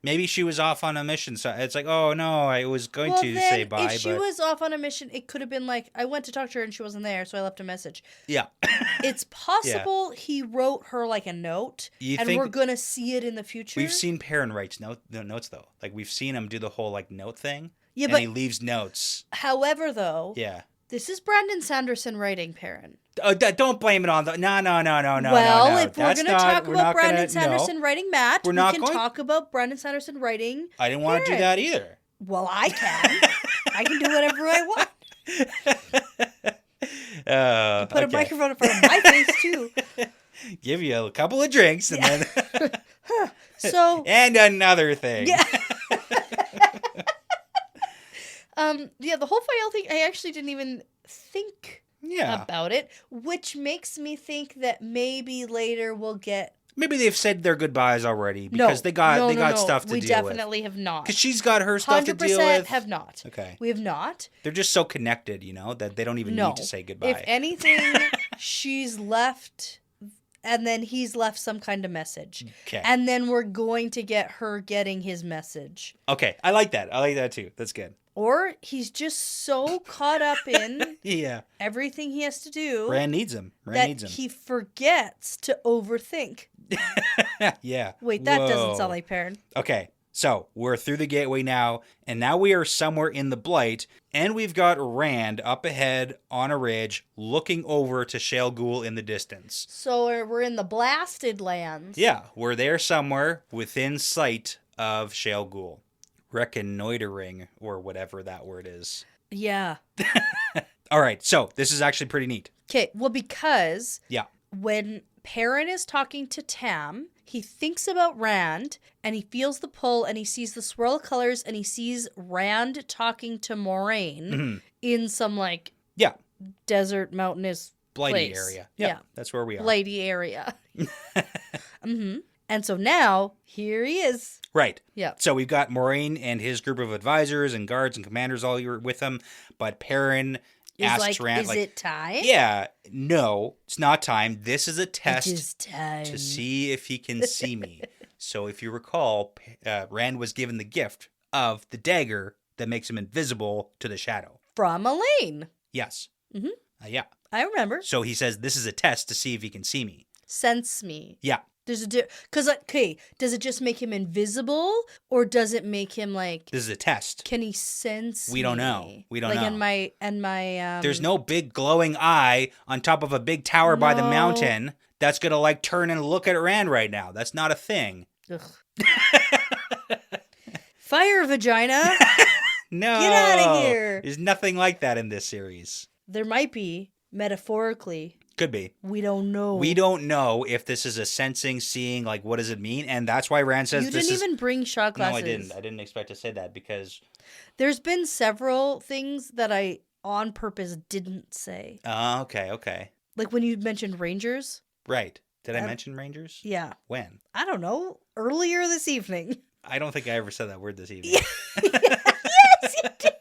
Maybe she was off on a mission, so it's like, oh no, I was going to say bye. If she was off on a mission, it could have been like, I went to talk to her and she wasn't there, so I left a message. Yeah. It's possible he wrote her like a note, we're going to see it in the future. We've seen Perrin write notes, though. Like, we've seen him do the whole, like, note thing. Yeah, and but he leaves notes. However, though, this is Brandon Sanderson writing Perrin. Don't blame it on the... No. Well, if we're going to talk about Brandon Sanderson writing Matt, we can talk about Brandon Sanderson writing I didn't want to do that either. Well, I can. I can do whatever I want. Put a microphone in front of my face, too. Give you a couple of drinks, and then... So... And another thing. Yeah. The whole Fael thing, I actually didn't even think... about it, which makes me think that maybe later we'll get... Maybe they've said their goodbyes already because they got stuff to deal with. We definitely have not. Because she's got her stuff to deal with. 100% have not. Okay. We have not. They're just so connected, that they don't even need to say goodbye. If anything, she's left and then he's left some kind of message. Okay. And then we're going to get her getting his message. Okay. I like that. I like that too. That's good. Or he's just so caught up in everything he has to do. Rand needs him. He forgets to overthink. Yeah. Wait, that doesn't sound like Perrin. Okay. So we're through the gateway now, and now we are somewhere in the Blight, and we've got Rand up ahead on a ridge looking over to Shale Ghul in the distance. So we're in the blasted lands. Yeah, we're there somewhere within sight of Shale Ghul. Reconnoitering, or whatever that word is. Yeah. All right, so this is actually pretty neat. Okay, well, because Yeah. when Perrin is talking to Tam, he thinks about Rand, and he feels the pull, and he sees the swirl of colors, and he sees Rand talking to Moraine in some, like, Yeah. desert, mountainous Blighty place. area. Yeah, that's where we are. Blighty area. And so now, here he is. Right. Yeah. So we've got Moraine and his group of advisors and guards and commanders all with him, but Perrin asks Rand, is it time? Yeah, no, it's not time. This is a test It is time. to see if he can see me. So if you recall, Rand was given the gift of the dagger that makes him invisible to the shadow. From Elaine. Yes. Mhm. Yeah. I remember. So he says this is a test to see if he can see me. Sense me. Yeah. There's a because okay, does it just make him invisible, or does it make him like? This is a test. Can he sense? We don't me? know. We don't know. Like in my. There's no big glowing eye on top of a big tower by the mountain that's gonna like turn and look at Rand right now. That's not a thing. Ugh. Fire vagina. No. Get out of here. There's nothing like that in this series. There might be metaphorically. Could be. We don't know. We don't know if this is a sensing, seeing, like, what does it mean? And that's why Rand says You didn't even bring shot glasses. No, I didn't. I didn't expect to say that because... There's been several things that I, on purpose, didn't say. Oh, okay. Like when you mentioned Rangers. Right. Did I mention Rangers? Yeah. When? I don't know. Earlier this evening. I don't think I ever said that word this evening. Yes, you did.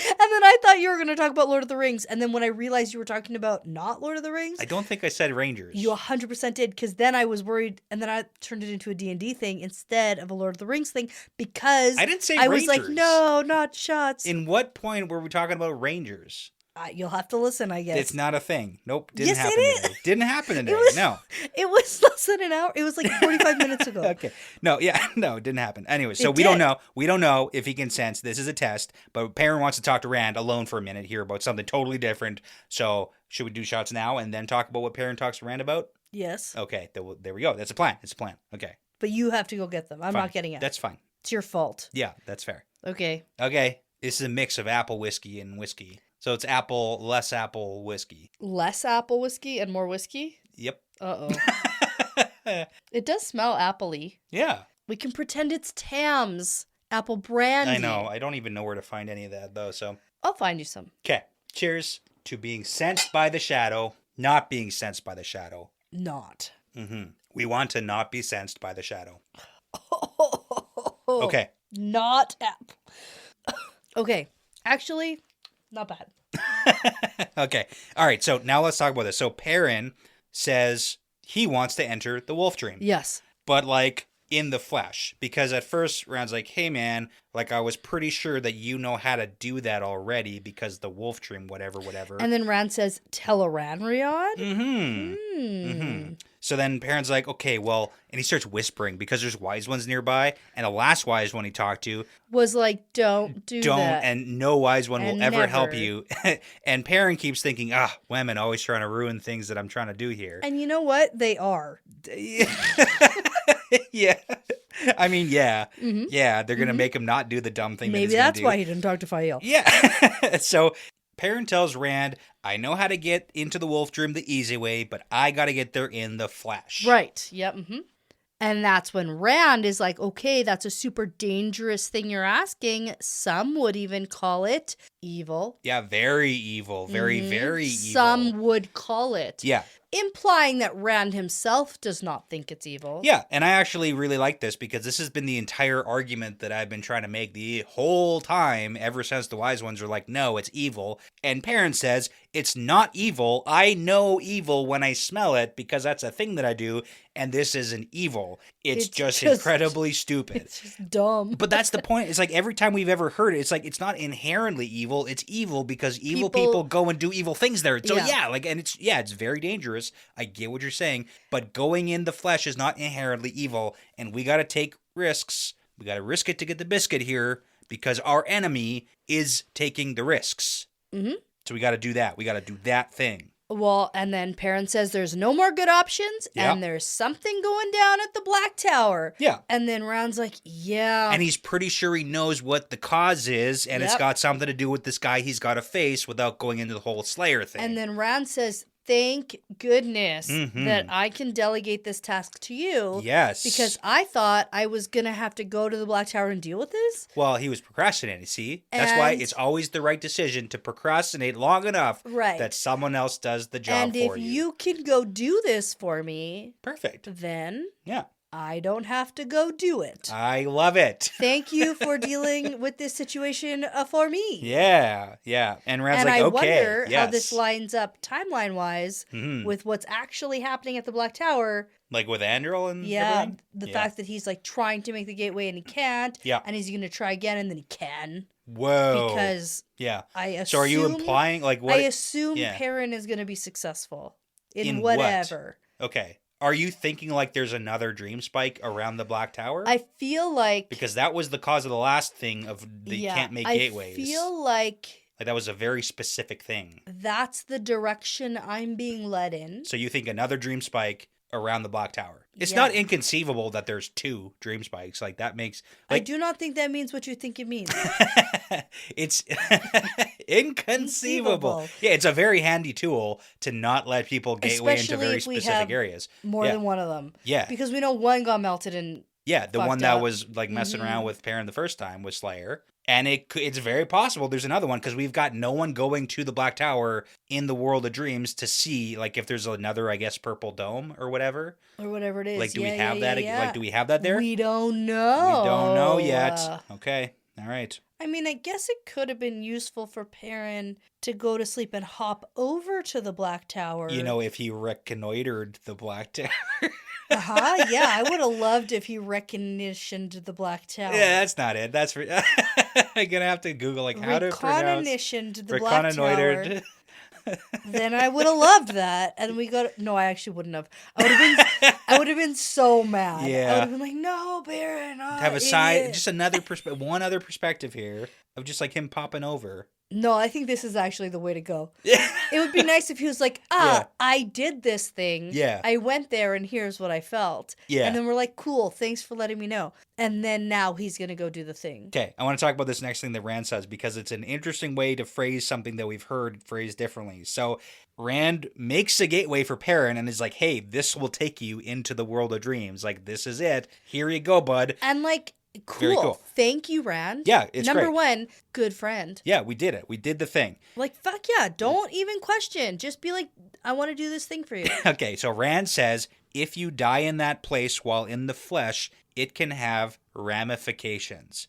And then I thought you were going to talk about Lord of the Rings. And then when I realized you were talking about not Lord of the Rings. I don't think I said Rangers. You 100% did. Because then I was worried. And then I turned it into a D&D thing instead of a Lord of the Rings thing. Because I didn't say I Rangers. was like, no, not shots. In what point were we talking about Rangers? You'll have to listen, I guess. It's not a thing. Nope. Didn't Yes, happen it today. Didn't happen today. No. It was less than an hour. It was like 45 minutes ago. Okay. No, yeah. No, it didn't happen. Anyway, so It we don't did. know. We don't know if he can sense. This is a test. But Perrin wants to talk to Rand alone for a minute here about something totally different. So should we do shots now and then talk about what Perrin talks to Rand about? Yes. Okay. There we go. That's a plan. It's a plan. Okay. But you have to go get them. I'm Fine. not getting it. That's fine. It's your fault. Yeah, that's fair. Okay. Okay. This is a mix of apple whiskey and whiskey. So it's apple, less apple whiskey. Less apple whiskey and more whiskey? Yep. Uh-oh. It does smell apple-y. Yeah. We can pretend it's Tam's apple brandy. I know. I don't even know where to find any of that, though, so. I'll find you some. Okay. Cheers to being sensed by the shadow, not being sensed by the shadow. Not. We want to not be sensed by the shadow. Okay. Not apple. Okay. Actually, not bad. Okay. All right. So now let's talk about this. So Perrin says he wants to enter the Wolf Dream. Yes. But like in the flesh. Because at first Rand's like, hey man, like I was pretty sure that you know how to do that already because the Wolf Dream, whatever. And then Rand says, Teleranriod? So then Perrin's like, okay, well, and he starts whispering because there's wise ones nearby. And the last wise one he talked to Was like, don't do that. and no wise one will And ever help never. you. And Perrin keeps thinking, women always trying to ruin things that I'm trying to do here. And you know what? They are. Yeah. I mean, yeah. Yeah, they're going to make him not do the dumb thing Maybe that that's he's gonna why he didn't talk to Fael. Yeah. So Perrin tells Rand, I know how to get into the Wolf Dream the easy way, but I got to get there in the flesh. Right. Yep. And that's when Rand is like, okay, that's a super dangerous thing you're asking. Some would even call it evil. Yeah, very evil. Very, very evil. Some would call it. Yeah. Implying that Rand himself does not think it's evil. Yeah, and I actually really like this because this has been the entire argument that I've been trying to make the whole time ever since the wise ones were like, no, it's evil. And Perrin says, it's not evil. I know evil when I smell it because that's a thing that I do. And this isn't evil. It's just incredibly stupid. It's just dumb. But that's the point. It's like every time we've ever heard it, it's like it's not inherently evil. It's evil because evil people go and do evil things there. So it's very dangerous. I get what you're saying. But going in the flesh is not inherently evil. And we got to take risks We got to risk it to get the biscuit here because our enemy is taking the risks. Mm-hmm. So we got to do that. We got to do that thing. Well, and then Perrin says there's no more good options, and there's something going down at the Black Tower. Yeah. And then Rand's like, yeah. And he's pretty sure he knows what the cause is, and it's got something to do with this guy he's got to face without going into the whole Slayer thing. And then Rand says, thank goodness that I can delegate this task to you. Yes. Because I thought I was going to have to go to the Black Tower and deal with this. Well, he was procrastinating, see? That's why it's always the right decision to procrastinate long enough that someone else does the job and for you. And if you can go do this for me... Perfect. Then... Yeah. I don't have to go do it. I love it. Thank you for dealing with this situation for me. Yeah, yeah. And Rand's like, I okay, wonder how this lines up timeline-wise with what's actually happening at the Black Tower. Like with Andrel and everything? The fact that he's like trying to make the gateway and he can't. Yeah. And he's going to try again and then he can. Whoa. Because I assume... So are you implying like what... I assume Perrin is going to be successful in whatever. What? Okay. Are you thinking like there's another dream spike around the Black Tower? I feel like... Because that was the cause of the last thing of they can't make gateways. I feel like... Like that was a very specific thing. That's the direction I'm being led in. So you think another dream spike around the Black Tower. It's not inconceivable that there's 2 dream spikes. Like that makes... Like, I do not think that means what you think it means. It's inconceivable. Yeah, it's a very handy tool to not let people gateway into very specific areas. More than one of them. Yeah. Because we know one got melted and the one that was like messing around with Perrin the first time was Slayer. And it's very possible there's another one because we've got no one going to the Black Tower in the World of Dreams to see like if there's another, I guess, purple dome or whatever. Or whatever it is. Like, do we have that? Like, do we have that there? We don't know. We don't know yet. Okay. All right. I mean, I guess it could have been useful for Perrin to go to sleep and hop over to the Black Tower. You know, if he reconnoitered the Black Tower. Yeah, I would have loved if he recognitioned the Black Tower. Yeah, that's not it. That's for... I'm gonna have to Google like how to pronounce recognitioned the Black Tower. Then I would have loved that, and we got. No, I actually wouldn't have. I would have been so mad. Yeah, I would have been like, "No, Baron." Oh, have a side, just another one other perspective here of just like him popping over. No, I think this is actually the way to go. It would be nice if he was like, I did this thing. Yeah. I went there and here's what I felt. Yeah. And then we're like, cool, thanks for letting me know. And then now he's going to go do the thing. Okay, I want to talk about this next thing that Rand says because it's an interesting way to phrase something that we've heard phrased differently. So Rand makes a gateway for Perrin and is like, hey, this will take you into the World of Dreams. Like, this is it. Here you go, bud. And like... Cool. Thank you, Rand. Yeah, it's Number great. 1, good friend. Yeah, we did it. We did the thing. Like, fuck yeah. Don't even question. Just be like, I want to do this thing for you. Okay, so Rand says, if you die in that place while in the flesh, it can have ramifications.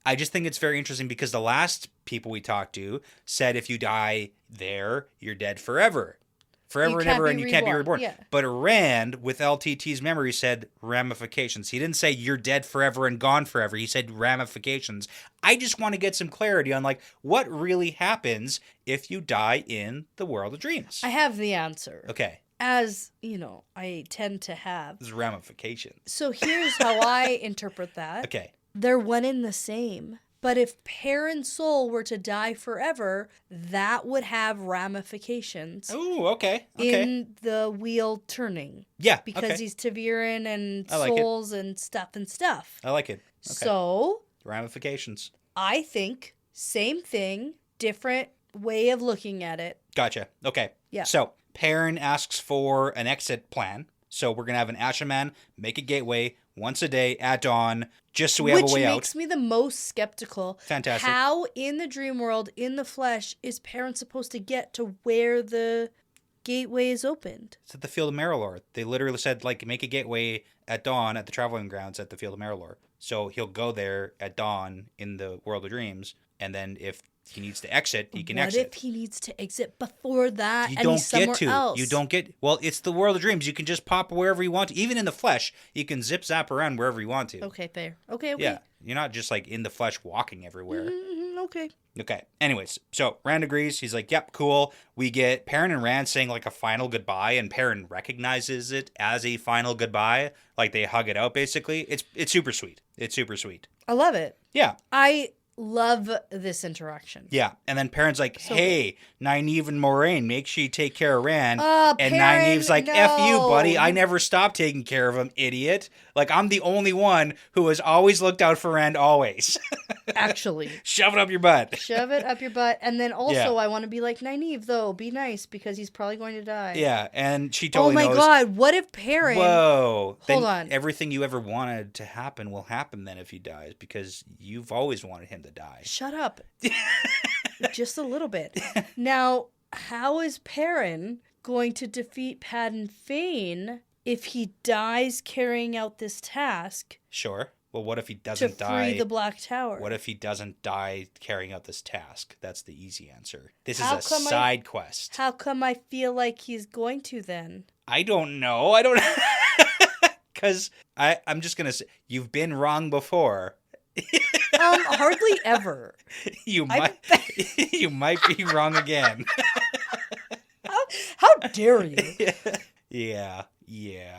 I just think it's very interesting because the last people we talked to said if you die there, you're dead forever. Forever and ever, and you can't be reborn. Yeah. But Rand, with LTT's memory, said ramifications. He didn't say you're dead forever and gone forever. He said ramifications. I just want to get some clarity on, like, what really happens if you die in the World of Dreams. I have the answer. Okay. As, you know, I tend to have. There's ramifications. So here's how I interpret that. Okay. They're one and the same. But if Perrin's soul were to die forever, that would have ramifications. Oh, okay. In the wheel turning. Yeah. Because he's Taviran and like souls and stuff. I like it. Okay. So. Ramifications. I think same thing, different way of looking at it. Gotcha. Okay. Yeah. So Perrin asks for an exit plan. So we're going to have an Ashaman make a gateway once a day at dawn, just so we have a way out. Which makes me the most skeptical. Fantastic. How in the dream world, in the flesh, is Perrin supposed to get to where the gateway is opened? It's at the Field of Marilor. They literally said, like, make a gateway at dawn at the traveling grounds at the Field of Marilor. So he'll go there at dawn in the World of Dreams, and then if he needs to exit, he can exit. What if he needs to exit before that you and don't he's somewhere get to. else? You don't get... Well, it's the World of Dreams. You can just pop wherever you want to. Even in the flesh, you can zip-zap around wherever you want to. Okay, fair. Okay. Yeah. You're not just, like, in the flesh walking everywhere. Mm-hmm, okay. Okay. Anyways, so Rand agrees. He's like, yep, cool. We get Perrin and Rand saying like a final goodbye, and Perrin recognizes it as a final goodbye. Like they hug it out, basically. It's super sweet. It's super sweet. I love it. Yeah. I love this interaction. Yeah. And then Perrin's like, hey, Nynaeve and Moraine, make sure you take care of Rand. And Perrin, Nynaeve's like, F you, no. buddy. I never stopped taking care of him, idiot. Like, I'm the only one who has always looked out for Rand, always. Actually. Shove it up your butt. Shove it up your butt. And then also, Yeah. I want to be like, Nynaeve, though. Be nice, because he's probably going to die. Yeah, and she totally knows. Oh my god, what if Perrin... Whoa. Hold on. Everything you ever wanted to happen will happen then if he dies, because you've always wanted him to die. Shut up. Just a little bit. Now, how is Perrin going to defeat Padden Fane if he dies carrying out this task? Sure. Well, what if he doesn't die? To free the Black Tower. What if he doesn't die carrying out this task? That's the easy answer. This is a come side quest. How come I feel like he's going to then? I don't know. I don't... Because I'm just going to say, you've been wrong before. Hardly ever. You might be wrong again. How dare you? Yeah.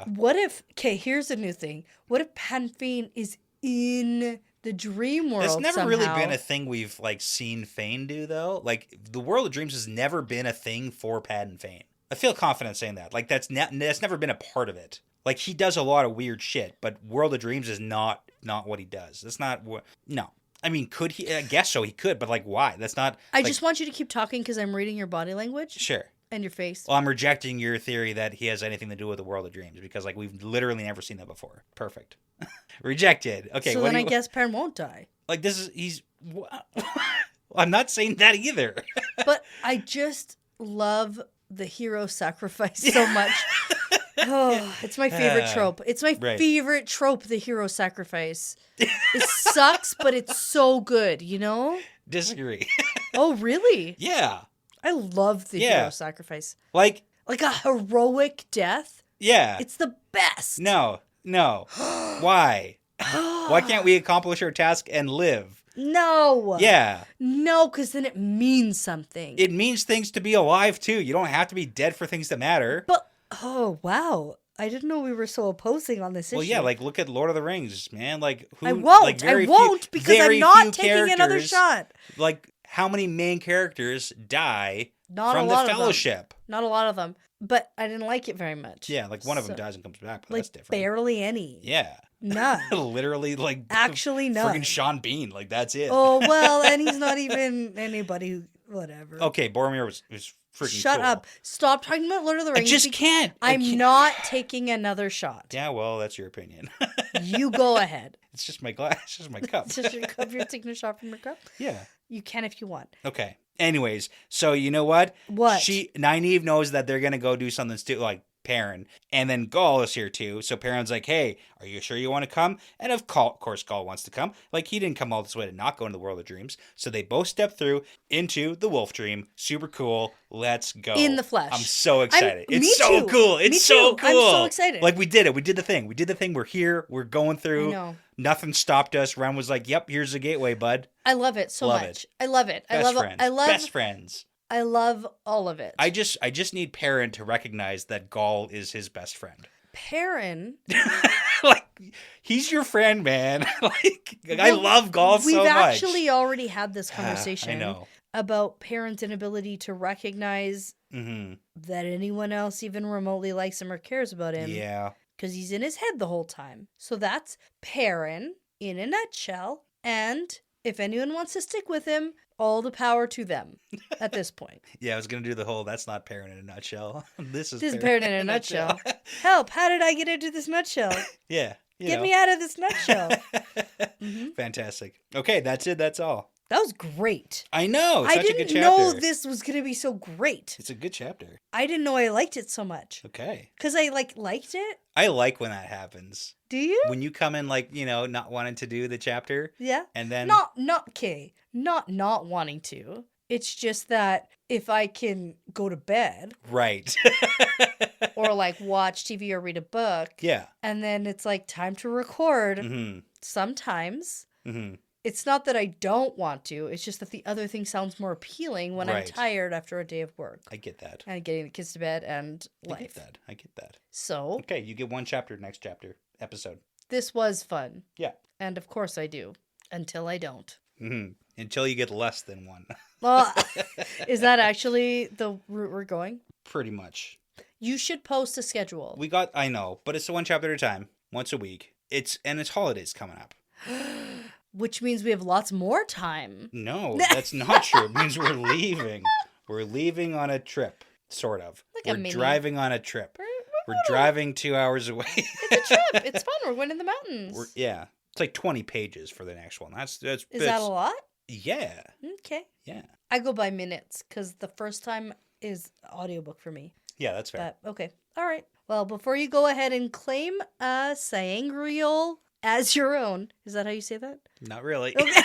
What if... Okay, here's a new thing. What if Padden Fane is in the dream world That's never somehow? really been a thing we've like seen Fane do, though. Like, the World of Dreams has never been a thing for Padden Fane. I feel confident saying that. Like, that's never been a part of it. Like, he does a lot of weird shit, but World of Dreams is not what he does. That's not what... No. I mean, could he? I guess so, he could, but like, why? That's not... I just want you to keep talking because I'm reading your body language. Sure. And your face. Well, I'm rejecting your theory that he has anything to do with the World of Dreams, because like we've literally never seen that before. Perfect. Rejected. Okay. So then I guess Perrin won't die. Like, I'm not saying that either. But I just love the hero sacrifice so much. Oh, it's my favorite trope. It's my favorite trope, the hero sacrifice. It sucks, but it's so good, you know? Disagree. Oh, really? Yeah. I love the hero sacrifice. Like a heroic death. Yeah. It's the best. No. Why? Why can't we accomplish our task and live? No. Yeah. No, because then it means something. It means things to be alive, too. You don't have to be dead for things to matter. But, oh, wow. I didn't know we were so opposing on this issue. Well, yeah, like, look at Lord of the Rings, man. Like, who? I won't. Like, Because I'm not taking another shot. Like, how many main characters die from the Fellowship? Not a lot of them. But I didn't like it very much. Yeah, like one of them dies and comes back, but like, that's different. Barely any. Yeah. None. Literally, like... Actually, none. Friggin' Sean Bean, like, that's it. Oh, well, and he's not even anybody who... Whatever. Okay, Boromir was freaking Shut cool. up. Stop talking about Lord of the Rings. I just can't. I'm not taking another shot. Yeah, well, that's your opinion. You go ahead. It's just my glass. It's just my cup. It's just your cup. You're taking a shot from your cup? Yeah. You can if you want. Okay. Anyways, so you know what? What? Nynaeve knows that they're going to go do something stupid, like Perrin. And then Gaul is here too. So Perrin's like, hey, are you sure you want to come? And of course Gaul wants to come. Like, he didn't come all this way to not go into the World of Dreams. So they both step through into the Wolf Dream. Super cool. Let's go. In the flesh. I'm so excited. It's so cool. It's so cool. I'm so excited. Like, we did it. We did the thing. We're here. We're going through. I know. Nothing stopped us. Ren was like, yep, here's the gateway, bud. I love it so much. I love it. Best friends. I love all of it. I just need Perrin to recognize that Gaul is his best friend. Perrin? Like, he's your friend, man. Like, I love Gaul so much. We've actually already had this conversation. I know. About Perrin's inability to recognize that anyone else even remotely likes him or cares about him. Yeah. Because he's in his head the whole time. So that's Perrin in a nutshell. And if anyone wants to stick with him, all the power to them at this point. Yeah, I was going to do the whole, that's not Perrin in a nutshell. This is Perrin in a nutshell. Help, how did I get into this nutshell? Yeah. Get me out of this nutshell. Fantastic. Okay, that's it. That's all. That was great. I know. I didn't know this was going to be so great. It's a good chapter. I didn't know I liked it so much. Okay. Because I liked it. I like when that happens. Do you? When you come in not wanting to do the chapter. Yeah. And then not wanting to. It's just that if I can go to bed. Right. or watch TV or read a book. Yeah. And then it's time to record. Mm-hmm. Sometimes. Mm-hmm. It's not that I don't want to. It's just that the other thing sounds more appealing when I'm Right. tired after a day of work. I get that. And getting the kids to bed and life. I get that. So, Okay, you get one chapter next chapter episode. this was fun. Yeah. And of course I do. Until I don't. Mm-hmm. Until you get less than one. Well, is that actually the route we're going? Pretty much. You should post a schedule. I know, but it's one chapter at a time, once a week. It's holidays coming up. Which means we have lots more time. No, that's not true. It means we're leaving. We're leaving on a trip, sort of. Like we're driving on a trip. We're driving 2 hours away. It's a trip. It's fun. We're going in the mountains. Yeah. It's like 20 pages for the next one. Is that a lot? Yeah. Okay. Yeah. I go by minutes because the first time is audiobook for me. Yeah, that's fair. But, okay. All right. Well, before you go ahead and claim Sangreal as your own. Is that how you say that? Not really. Okay.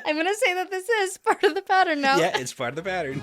I'm going to say that this is part of the pattern now. Yeah, it's part of the pattern.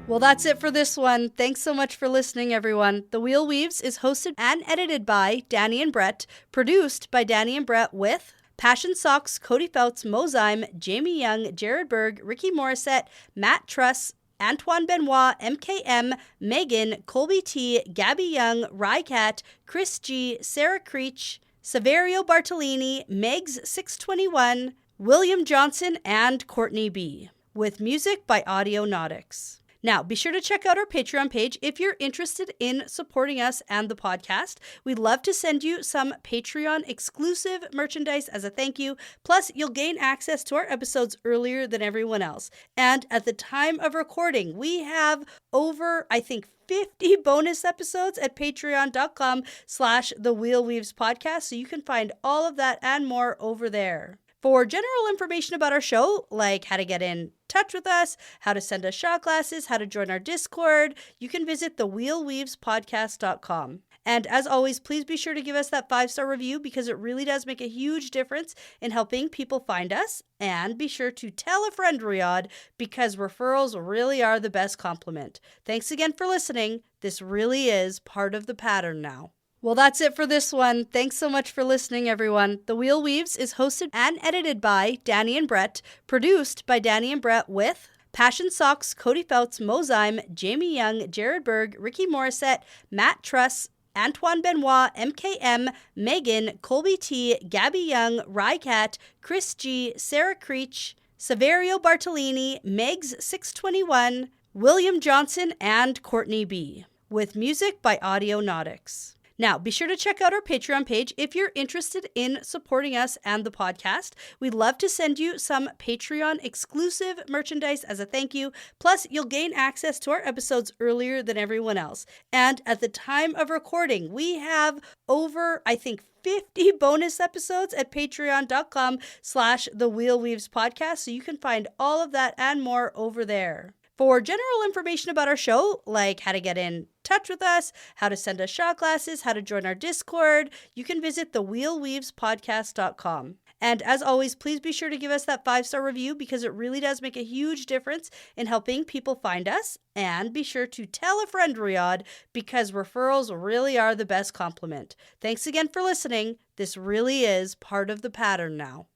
Well, that's it for this one. Thanks so much for listening, everyone. The Wheel Weaves is hosted and edited by Dani and Brett, produced by Dani and Brett with Passion Socks, Cody Feltz, Mo Zyme, Jamie Young, Jared Berg, Ricky Morissette, Matt Truss, Antoine Benoit, MKM, Megan, Colby T, Gabby Young, Rycat, Chris G, Sarah Creech, Saverio Bartolini, Megs621, William Johnson, and Courtney B. With music by Audionautics. Now, be sure to check out our Patreon page if you're interested in supporting us and the podcast. We'd love to send you some Patreon exclusive merchandise as a thank you. Plus, you'll gain access to our episodes earlier than everyone else. And at the time of recording, we have over, 50 bonus episodes at patreon.com/The Wheel Weaves podcast. So you can find all of that and more over there. For general information about our show, like how to get in touch with us, how to send us shot glasses, how to join our Discord, you can visit thewheelweavespodcast.com. And as always, please be sure to give us that 5-star review because it really does make a huge difference in helping people find us. And be sure to tell a friend, Riyadh, because referrals really are the best compliment. Thanks again for listening. This really is part of the pattern now. Well, that's it for this one. Thanks so much for listening, everyone. The Wheel Weaves is hosted and edited by Dani and Brett, produced by Dani and Brett with Passion Socks, Cody Feltz, Mo Zyme, Jamie Young, Jared Berg, Ricky Morissette, Matt Truss, Antoine Benoit, MKM, Megan, Colby T, Gabby Young, Rycat, Chris G, Sarah Creech, Saverio Bartolini, Megs621, William Johnson, and Courtney B. With music by Audionautics. Now, be sure to check out our Patreon page if you're interested in supporting us and the podcast. We'd love to send you some Patreon exclusive merchandise as a thank you. Plus, you'll gain access to our episodes earlier than everyone else. And at the time of recording, we have over, 50 bonus episodes at patreon.com/The Wheel Weaves podcast. So you can find all of that and more over there. For general information about our show, like how to get in touch with us, how to send us shot glasses, how to join our Discord, you can visit thewheelweavespodcast.com. And as always, please be sure to give us that 5-star review because it really does make a huge difference in helping people find us. And be sure to tell a friend, Riyadh, because referrals really are the best compliment. Thanks again for listening. This really is part of the pattern now.